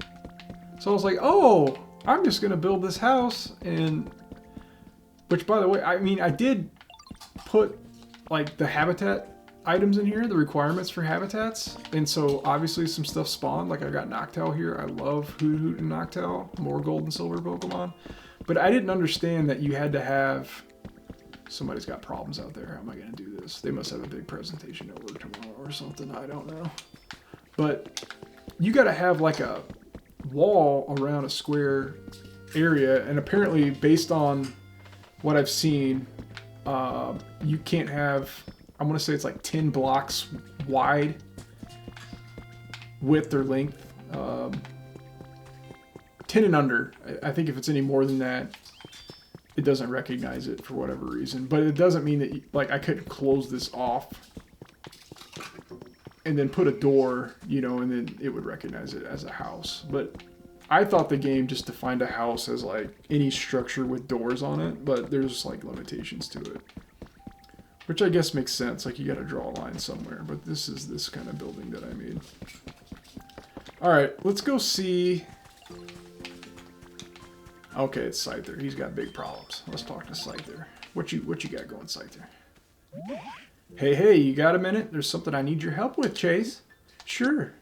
So I was like, oh, I'm just going to build this house. And, which by the way, I mean, I did put like the habitat items in here, the requirements for habitats. And so obviously some stuff spawned. Like I got Noctowl here. I love Hoot and Noctowl, more gold and silver Pokemon. But I didn't understand that you had to have, somebody's got problems out there. How am I going to do this? They must have a big presentation at work tomorrow or something. I don't know. But you got to have like a wall around a square area. And apparently based on what I've seen, you can't have, I'm going to say it's like 10 blocks wide width or length. 10 and under. I think if it's any more than that, it doesn't recognize it for whatever reason. But it doesn't mean that, like, I couldn't close this off and then put a door, you know, and then it would recognize it as a house. But I thought the game just defined a house as, like, any structure with doors on it. But there's, like, limitations to it. Which I guess makes sense. Like, you got to draw a line somewhere. But this is this kind of building that I made. Alright, let's go see... Okay, it's Scyther. He's got big problems. Let's talk to Scyther. What you got going, Scyther? Hey, you got a minute? There's something I need your help with, Chase. Sure.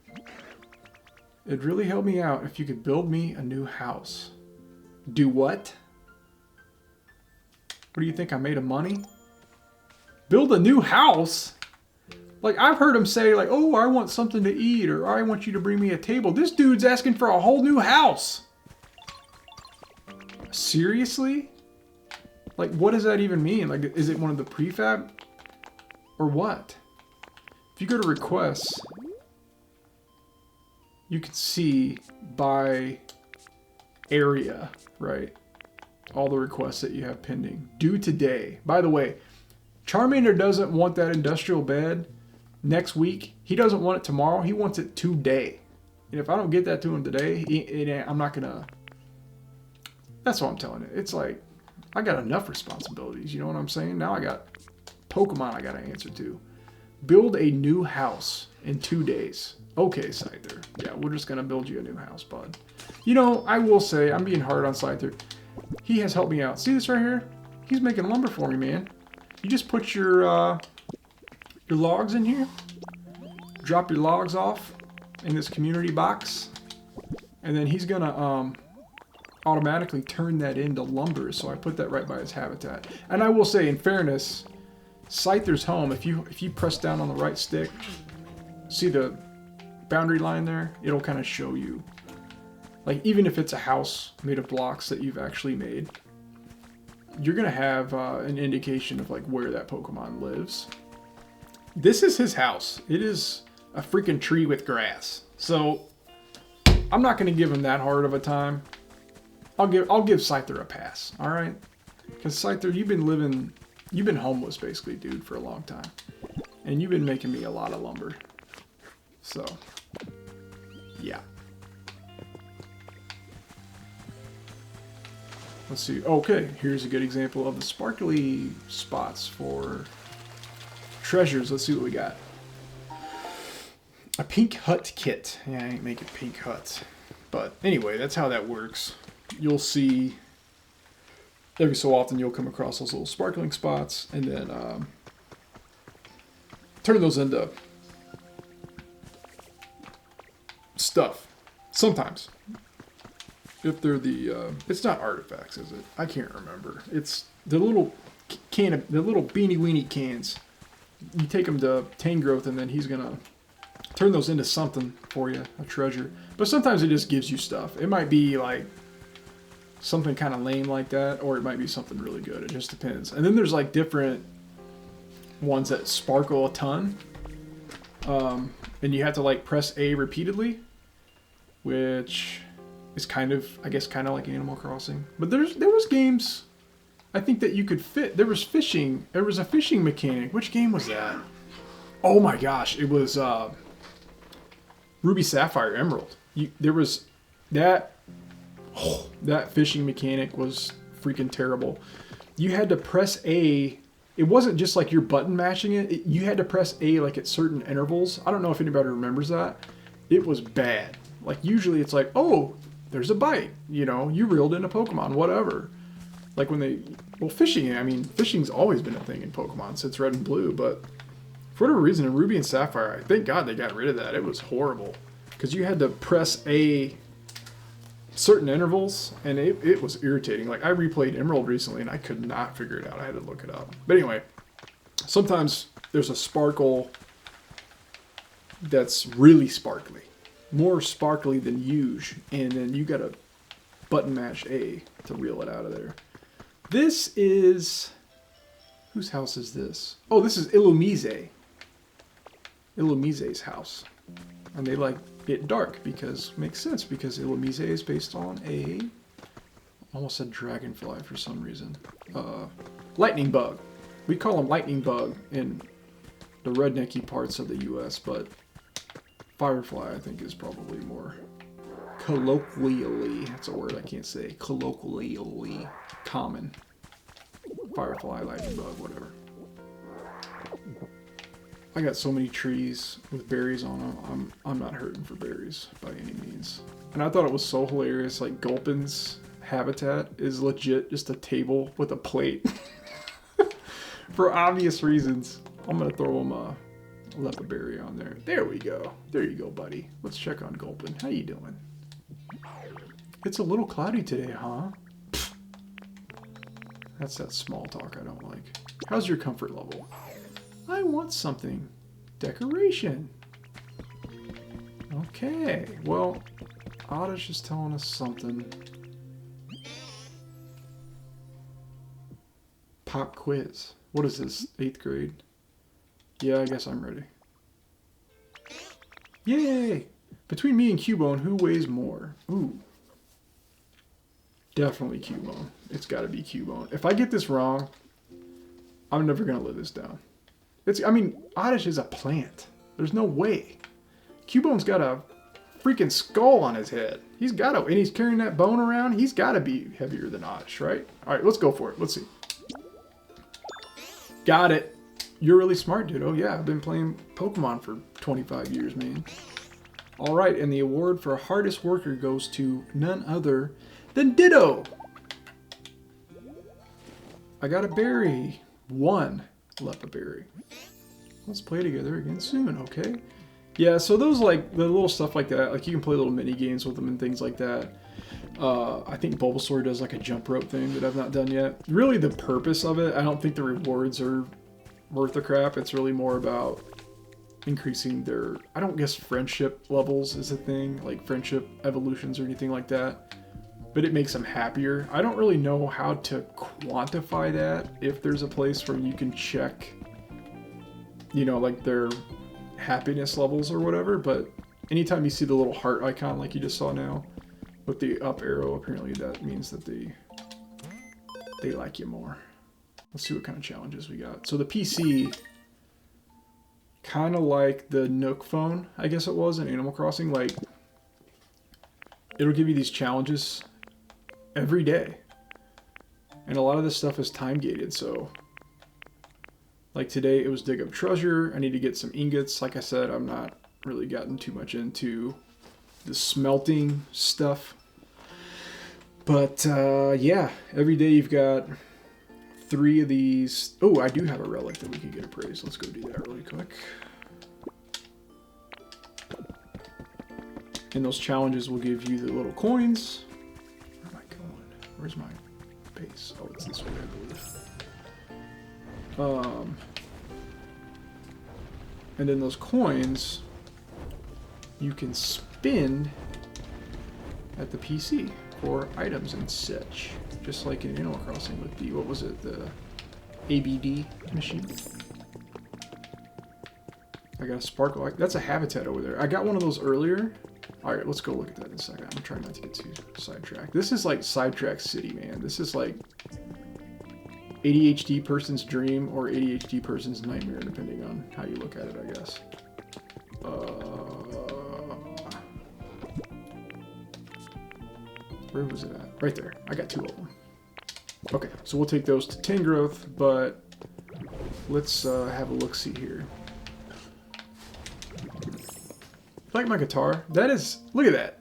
It'd really help me out if you could build me a new house. Do what? What do you think, I made of money? Build a new house? Like, I've heard him say, like, oh, I want something to eat, or I want you to bring me a table. This dude's asking for a whole new house. Seriously? Like, what does that even mean? Like, is it one of the prefab? Or what? If you go to requests, you can see by area, right? All the requests that you have pending. Due today. By the way, Charmander doesn't want that industrial bed next week. He doesn't want it tomorrow. He wants it today. And if I don't get that to him today, I'm not going to... That's what I'm telling you. It's like, I got enough responsibilities. You know what I'm saying? Now I got Pokemon I got to answer to. Build a new house in 2 days. Okay, Scyther. Yeah, we're just going to build you a new house, bud. You know, I will say, I'm being hard on Scyther. He has helped me out. See this right here? He's making lumber for me, man. You just put your logs in here. Drop your logs off in this community box. And then he's going to... automatically turn that into lumber, so I put that right by his habitat. And I will say, in fairness, Scyther's home, if you press down on the right stick, see the boundary line there? It'll kind of show you. Like, even if it's a house made of blocks that you've actually made, you're going to have an indication of, like, where that Pokemon lives. This is his house. It is a freaking tree with grass. So, I'm not going to give him that hard of a time. I'll give Scyther a pass, all right? Because Scyther, you've been homeless basically, dude, for a long time, and you've been making me a lot of lumber. So, yeah. Let's see. Okay, here's a good example of the sparkly spots for treasures. Let's see what we got. A pink hut kit. Yeah, I ain't making pink huts, but anyway, that's how that works. You'll see every so often you'll come across those little sparkling spots and then turn those into stuff. Sometimes. If they're the, it's not artifacts, is it? I can't remember. It's the little the little beanie weenie cans. You take them to Tangrowth and then he's going to turn those into something for you, a treasure. But sometimes it just gives you stuff. It might be like something kind of lame like that, or it might be something really good. It just depends. And then there's like different ones that sparkle a ton. And you have to like press A repeatedly, which is kind of, I guess, kind of like Animal Crossing. But there was games, I think, that you could fit. There was fishing. There was a fishing mechanic. Which game was that? Oh my gosh, it was Ruby, Sapphire, Emerald. There was that. Oh, that fishing mechanic was freaking terrible. You had to press A it wasn't just like you're button mashing it. You had to press A like at certain intervals. I don't know if anybody remembers that. It was bad. Like usually it's like, oh, there's a bite. You know, you reeled in a Pokemon, whatever. Like when they, well, fishing, I mean, fishing's always been a thing in Pokemon since Red and Blue, but for whatever reason in Ruby and Sapphire, thank God they got rid of that. It was horrible because you had to press A certain intervals, and it was irritating. Like I replayed Emerald recently and I could not figure it out. I had to look it up. But anyway, sometimes there's a sparkle that's really sparkly, more sparkly than usual, and then you gotta button mash A to reel it out of there. This is, whose house is this? Oh, this is Illumise. Illumise's house, and they like it dark because makes sense because Illumise is based on a, almost said dragonfly for some reason, lightning bug. We call them lightning bug in the rednecky parts of the U.S., but firefly I think is probably more colloquially, that's a word I can't say, colloquially common. Firefly, lightning bug, whatever. I got so many trees with berries on them. I'm not hurting for berries by any means. And I thought it was so hilarious. Like Gulpin's habitat is legit just a table with a plate. For obvious reasons. I'm gonna throw him a leopard on there. There we go. There you go, buddy. Let's check on Gulpin. How you doing? It's a little cloudy today, huh? That's that small talk I don't like. How's your comfort level? I want something. Decoration. Okay. Well, Otta's just telling us something. Pop quiz. What is this? 8th grade? Yeah, I guess I'm ready. Yay! Between me and Cubone, who weighs more? Ooh. Definitely Cubone. It's gotta be Cubone. If I get this wrong, I'm never gonna live this down. I mean, Oddish is a plant. There's no way. Cubone's got a freaking skull on his head. He's got to, and he's carrying that bone around. He's got to be heavier than Oddish, right? All right, let's go for it. Let's see. Got it. You're really smart, dude. Oh, yeah, I've been playing Pokemon for 25 years, man. All right, and the award for hardest worker goes to none other than Ditto. I got a berry. One Lepaberry. Let's play together again soon, okay? Yeah, so those, like, the little stuff like that, like, you can play little mini games with them and things like that. I think Bulbasaur does, like, a jump rope thing that I've not done yet. Really, the purpose of it, I don't think the rewards are worth the crap. It's really more about increasing their, I don't guess friendship levels is a thing, like friendship evolutions or anything like that. But it makes them happier. I don't really know how to quantify that, if there's a place where you can check, you know, like their happiness levels or whatever, but anytime you see the little heart icon like you just saw now, with the up arrow, apparently that means that they like you more. Let's see what kind of challenges we got. So the PC, kind of like the Nook phone, I guess it was, in Animal Crossing, like, it'll give you these challenges every day. And a lot of this stuff is time gated, so like today it was dig up treasure. I need to get some ingots. Like I said, I'm not really gotten too much into the smelting stuff. But yeah, every day you've got 3 of these. Oh, I do have a relic that we can get appraised. Let's go do that really quick. And those challenges will give you the little coins. Where am I going? Where's my base? Oh, it's this way, I believe. And then those coins you can spend at the PC for items and such. Just like in Animal Crossing with the, what was it, the ABD machine. I got a sparkle. That's a habitat over there. I got one of those earlier. Alright, let's go look at that in a second. I'm trying not to get too sidetracked. This is like Sidetrack City, man. This is like ADHD person's dream or ADHD person's nightmare, depending on how you look at it, I guess. Where was it at? Right there. I got 2 of them. Okay, so we'll take those to Tangrowth, but let's have a look-see here. Like my guitar, that is, look at that.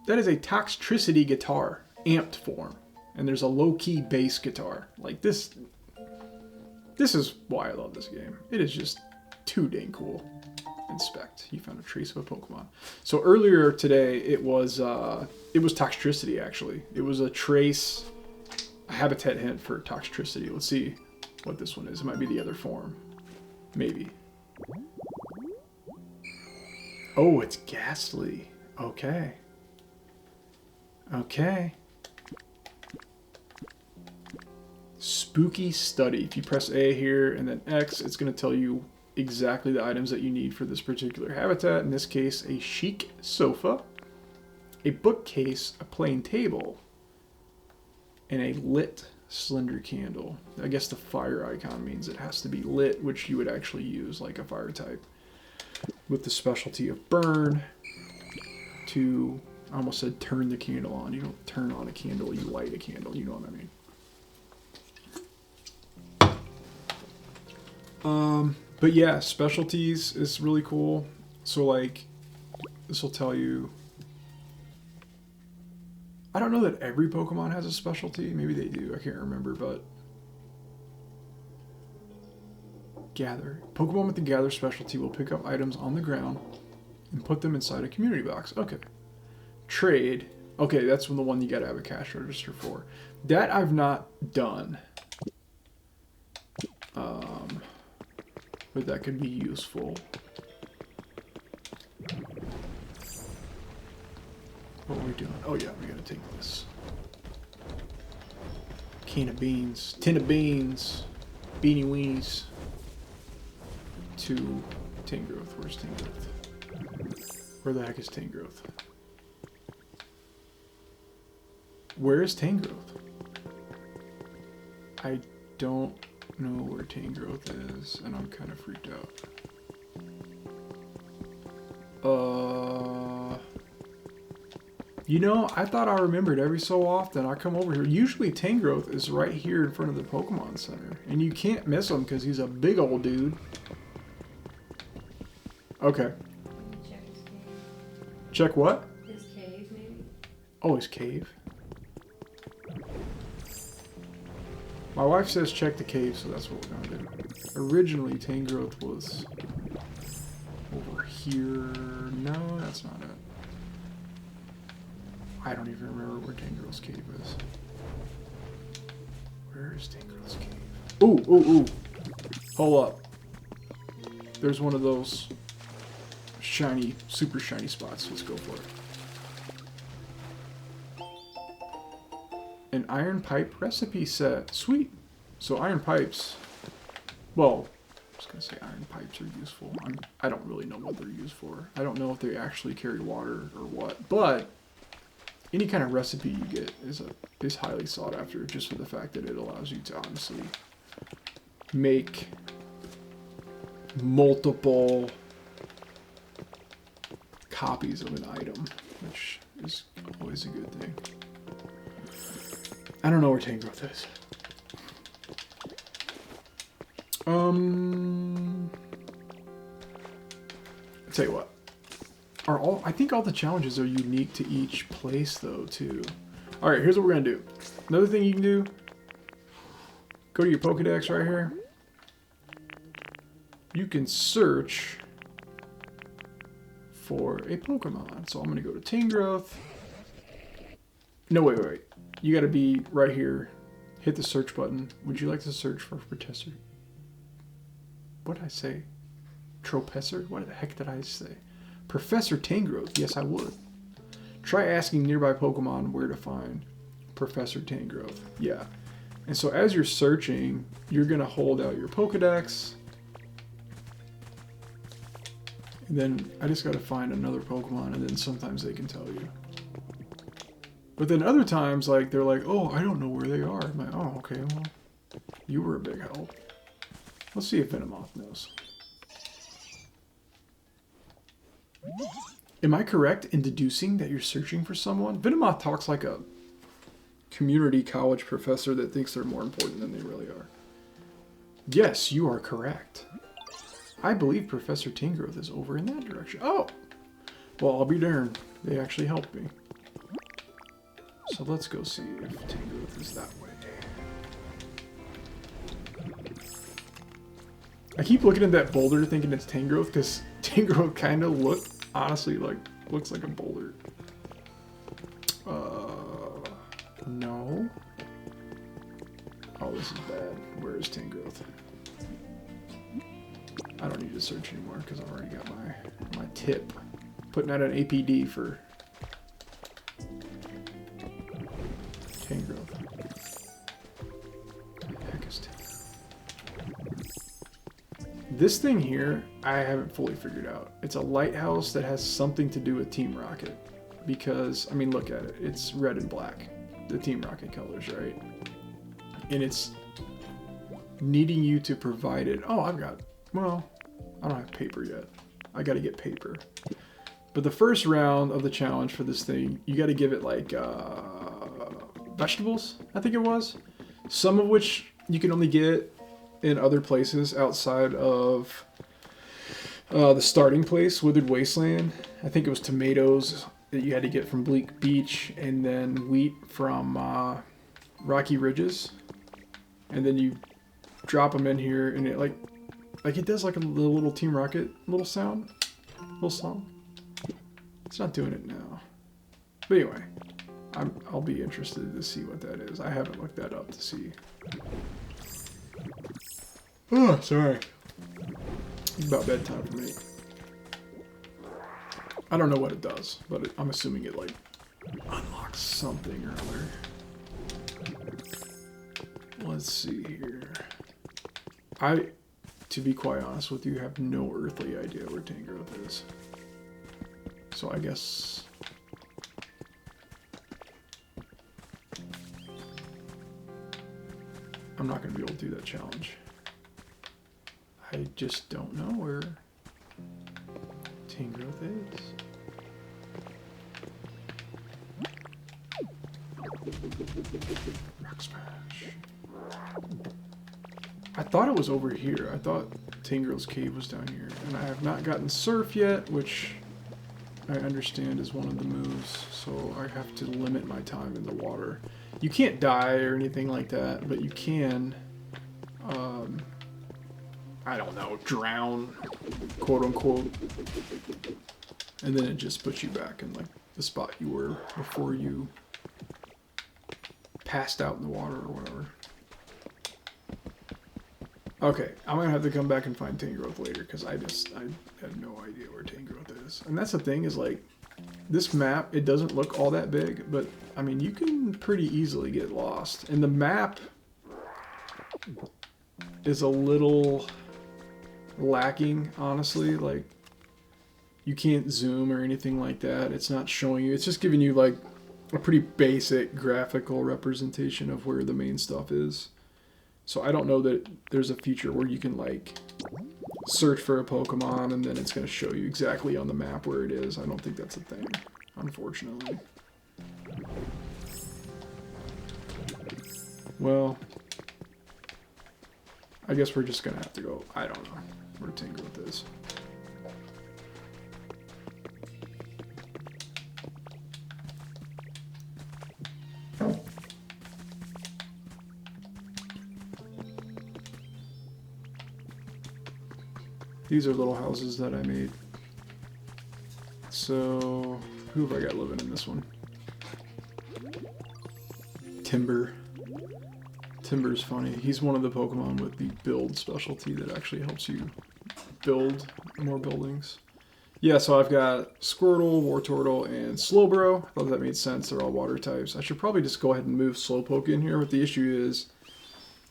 That is a Toxtricity guitar, amped form. And there's a low-key bass guitar. Like this is why I love this game. It is just too dang cool. Inspect. You found a trace of a Pokemon. So earlier today, it was Toxtricity actually. It was a trace, a habitat hint for Toxtricity. Let's see what this one is. It might be the other form. Maybe. Oh, it's Ghastly. Okay. Okay. Spooky Study. If you press A here and then X, it's going to tell you exactly the items that you need for this particular habitat. In this case, a chic sofa, a bookcase, a plain table, and a lit slender candle. I guess the fire icon means it has to be lit, which you would actually use like a fire type. With the specialty of burn to, I almost said turn the candle on. You don't turn on a candle, you light a candle. You know what I mean. But yeah, specialties is really cool. So like, this will tell you, I don't know that every Pokemon has a specialty. Maybe they do, I can't remember, but gather. Pokemon with the gather specialty will pick up items on the ground and put them inside a community box. Okay. Trade. Okay, that's the one you gotta have a cash register for. That I've not done. But that could be useful. What are we doing? Oh yeah, we gotta take this. Can of beans. Tin of beans. Beanie weenies. To Tangrowth. Where's Tangrowth? Where the heck is Tangrowth? Where is Tangrowth? I don't know where Tangrowth is, and I'm kind of freaked out. You know, I thought I remembered every so often. I come over here. Usually Tangrowth is right here in front of the Pokemon Center, and you can't miss him because he's a big old dude. Okay. Check his cave. Check what? His cave, maybe? Oh, his cave. My wife says check the cave, so that's what we're gonna do. Originally, Tangrowth was over here. No, that's not it. I don't even remember where Tangrowth's cave is. Where is Tangrowth's cave? Ooh, ooh, ooh. Hold up. There's one of those shiny, super shiny spots. Let's go for it. An iron pipe recipe set. Sweet. So iron pipes. Well, I was going to say iron pipes are useful. I don't really know what they're used for. I don't know if they actually carry water or what. But any kind of recipe you get is highly sought after, just for the fact that it allows you to honestly make multiple copies of an item, which is always a good thing. I don't know where Tangrowth is. I'll tell you what. I think all the challenges are unique to each place though too. Alright, here's what we're gonna do. Another thing you can do, go to your Pokedex right here. You can search for a Pokemon. So I'm gonna go to Tangrowth. No, wait. You gotta be right here. Hit the search button. Would you like to search for Professor? What did I say? Tropessor? What the heck did I say? Professor Tangrowth. Yes, I would. Try asking nearby Pokemon where to find Professor Tangrowth. Yeah. And so as you're searching, you're gonna hold out your Pokedex. And then I just gotta find another Pokemon, and then sometimes they can tell you. But then other times, like, they're like, oh, I don't know where they are. I'm like, oh, okay, well, you were a big help. Let's see if Venomoth knows. Am I correct in deducing that you're searching for someone? Venomoth talks like a community college professor that thinks they're more important than they really are. Yes, you are correct. I believe Professor Tangrowth is over in that direction. Oh! Well, I'll be darned. They actually helped me. So let's go see if Tangrowth is that way. I keep looking at that boulder thinking it's Tangrowth because Tangrowth kind of honestly looks like a boulder. No. Oh, this is bad. Where is Tangrowth? I don't need to search anymore because I've already got my tip. Putting out an APD for Tangrowth. What the heck is Tangrowth? This thing here, I haven't fully figured out. It's a lighthouse that has something to do with Team Rocket. Because, I mean, look at it. It's red and black. The Team Rocket colors, right? And it's needing you to provide it. Oh, well, I don't have paper yet. I got to get paper. But the first round of the challenge for this thing, you got to give it like vegetables, I think it was. Some of which you can only get in other places outside of the starting place, Withered Wasteland. I think it was tomatoes that you had to get from Bleak Beach, and then wheat from Rocky Ridges. And then you drop them in here, and it like it does like a little Team Rocket little sound, little song. It's not doing it now. But anyway, I'll be interested to see what that is. I haven't looked that up to see. Oh, sorry. It's about bedtime for me. I don't know what it does, but I'm assuming it like unlocks something or other. Let's see here. To be quite honest with you, have no earthly idea where Tangrowth is. So I guess I'm not going to be able to do that challenge. I just don't know where Tangrowth is. Rock Smash. I thought it was over here. I thought Tangrowth's cave was down here. And I have not gotten Surf yet, which I understand is one of the moves. So I have to limit my time in the water. You can't die or anything like that, but you can, I don't know, drown, quote unquote. And then it just puts you back in like the spot you were before you passed out in the water or whatever. Okay, I'm gonna have to come back and find Tangrowth later because I have no idea where Tangrowth is. And that's the thing is like, this map, it doesn't look all that big, but I mean, you can pretty easily get lost. And the map is a little lacking, honestly. Like, you can't zoom or anything like that. It's not showing you. It's just giving you like a pretty basic graphical representation of where the main stuff is. So I don't know that there's a feature where you can like search for a Pokemon and then it's going to show you exactly on the map where it is. I don't think that's a thing, unfortunately. Well, I guess we're just going to have to go, I don't know where Tangrowth is. These are little houses that I made. So, who have I got living in this one? Timburr. Timburr's funny. He's one of the Pokemon with the build specialty that actually helps you build more buildings. Yeah, so I've got Squirtle, Wartortle, and Slowbro. I thought that made sense. They're all water types. I should probably just go ahead and move Slowpoke in here, but the issue is,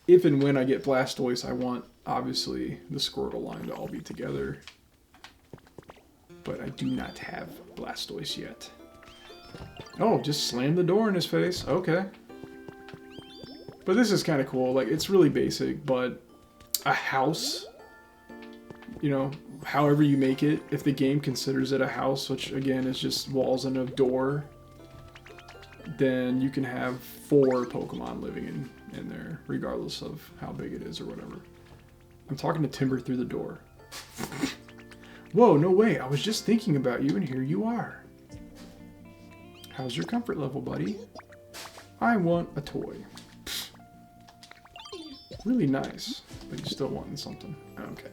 if and when I get Blastoise, I want, obviously, the Squirtle line to all be together. But I do not have Blastoise yet. Oh, just slammed the door in his face. Okay. But this is kind of cool. Like, it's really basic, but a house, you know, however you make it, if the game considers it a house, which, again, is just walls and a door, then you can have 4 Pokemon living in there, regardless of how big it is or whatever. I'm talking to Timburr through the door. Whoa, no way. I was just thinking about you and here you are. How's your comfort level, buddy? I want a toy. Really nice, but you still wanting something. Okay.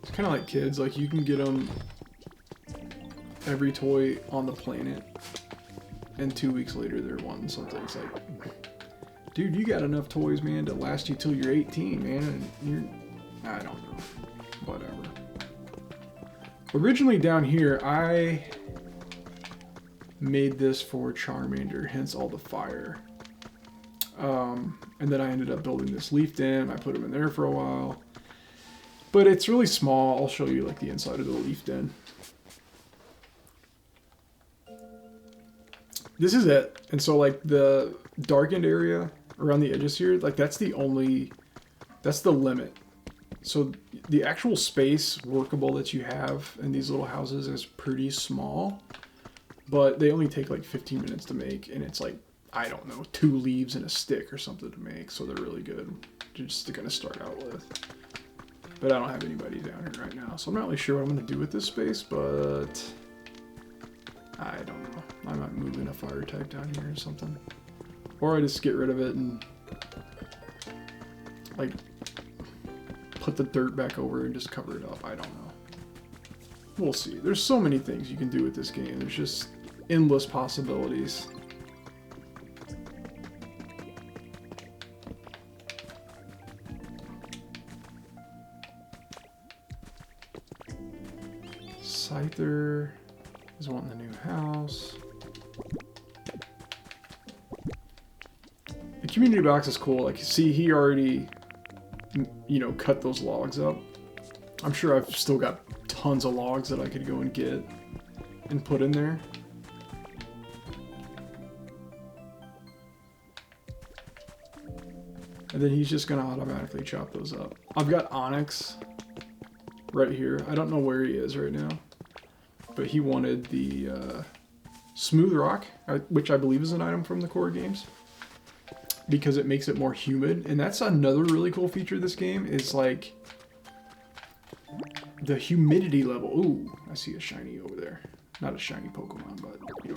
It's kind of like kids. Like, you can get them every toy on the planet, and 2 weeks later they're wanting something. It's like, dude, you got enough toys, man, to last you till you're 18, man, and you're... I don't know. Whatever. Originally down here, I made this for Charmander, hence all the fire. And then I ended up building this leaf den. I put him in there for a while. But it's really small. I'll show you like the inside of the leaf den. This is it. And so like the darkened area around the edges here, like that's the limit. So the actual space workable that you have in these little houses is pretty small, but they only take like 15 minutes to make, and it's like, I don't know, 2 leaves and a stick or something to make, so they're really good just to kind of start out with. But I don't have anybody down here right now, so I'm not really sure what I'm going to do with this space, but I don't know. I might move in a fire type down here or something. Or I just get rid of it and like put the dirt back over and just cover it up. I don't know. We'll see. There's so many things you can do with this game. There's just endless possibilities. Scyther is wanting a new house. The community box is cool. Like, see, he already, you know, cut those logs up. I'm sure I've still got tons of logs that I could go and get and put in there. And then he's just gonna automatically chop those up. I've got Onyx right here. I don't know where he is right now, but he wanted the smooth rock, which I believe is an item from the core games, because it makes it more humid. And that's another really cool feature of this game, is like the humidity level. Ooh, I see a shiny over there. Not a shiny Pokemon, but you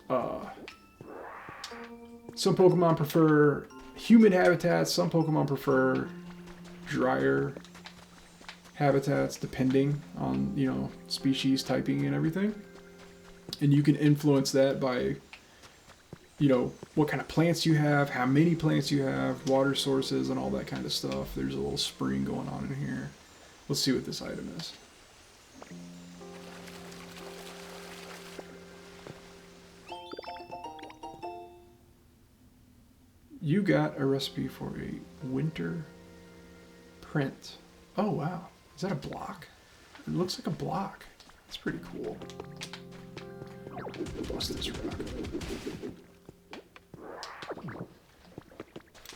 know. Some Pokemon prefer humid habitats, some Pokemon prefer drier habitats, depending on, you know, species, typing, and everything. And you can influence that by, you know, what kind of plants you have, how many plants you have, water sources, and all that kind of stuff. There's a little spring going on in here. Let's see what this item is. You got a recipe for a winter print. Oh, wow. Is that a block? It looks like a block. That's pretty cool. Bust this rock.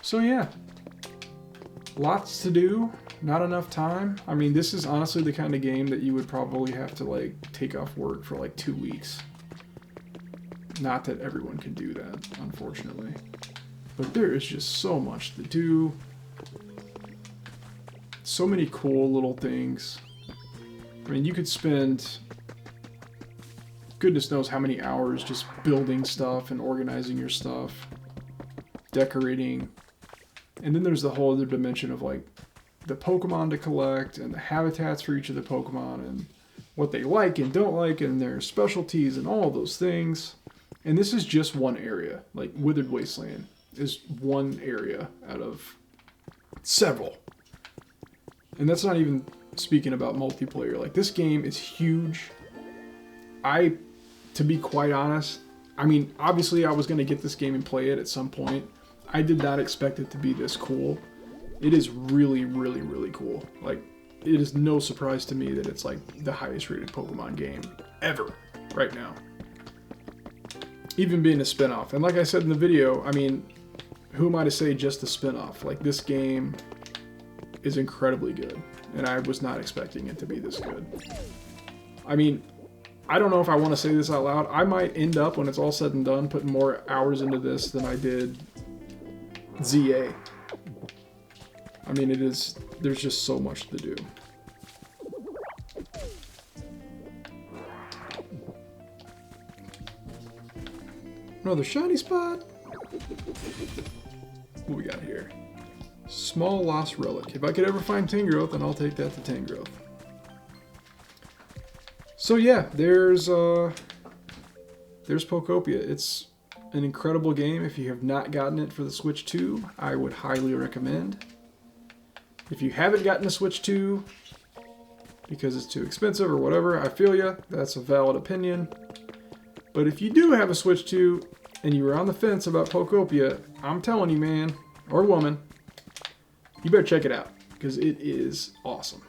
So yeah, lots to do, not enough time. I mean, this is honestly the kind of game that you would probably have to like take off work for like 2 weeks. Not that everyone can do that, unfortunately. But there is just so much to do. So many cool little things. I mean, you could spend goodness knows how many hours just building stuff and organizing your stuff, decorating. And then there's the whole other dimension of like the Pokemon to collect and the habitats for each of the Pokemon and what they like and don't like and their specialties and all those things. And this is just one area. Like Withered Wasteland is one area out of several. And that's not even speaking about multiplayer. Like, this game is huge. To be quite honest, I mean, obviously I was going to get this game and play it at some point. I did not expect it to be this cool. It is really, really, really cool. Like, it is no surprise to me that it's like the highest rated Pokemon game ever right now. Even being a spin-off. And like I said in the video, I mean, who am I to say just a spin-off? Like, this game is incredibly good, and I was not expecting it to be this good. I mean, I don't know if I want to say this out loud. I might end up, when it's all said and done, putting more hours into this than I did ZA. I mean, it is, there's just so much to do. Another shiny spot. What we got here? Small lost relic. If I could ever find Tangrowth, then I'll take that to Tangrowth. So yeah, there's Pokopia. It's an incredible game. If you have not gotten it for the Switch 2, I would highly recommend. If you haven't gotten the Switch 2 because it's too expensive or whatever, I feel ya. That's a valid opinion. But if you do have a Switch 2 and you were on the fence about Pokopia, I'm telling you, man, or woman, you better check it out because it is awesome.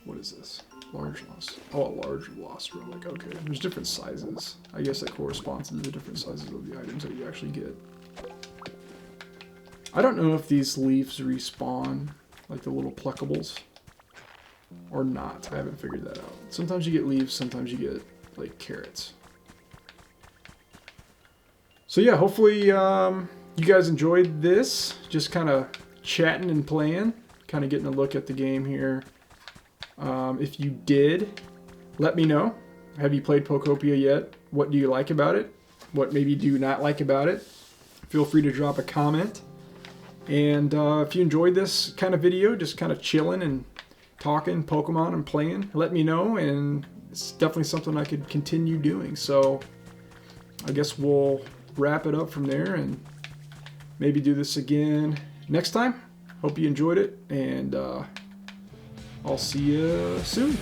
What is this? Large lost. Oh, a large lost relic. Okay, there's different sizes. I guess that corresponds to the different sizes of the items that you actually get. I don't know if these leaves respawn, like the little pluckables, or not. I haven't figured that out. Sometimes you get leaves, sometimes you get, like, carrots. So yeah, hopefully you guys enjoyed this. Just kind of chatting and playing. Kind of getting a look at the game here. If you did, let me know. Have you played Pokopia yet? What do you like about it? What maybe do you not like about it? Feel free to drop a comment. And if you enjoyed this kind of video, just kind of chilling and talking Pokemon and playing, let me know. And it's definitely something I could continue doing. So I guess we'll wrap it up from there and maybe do this again next time. Hope you enjoyed it, and I'll see you soon.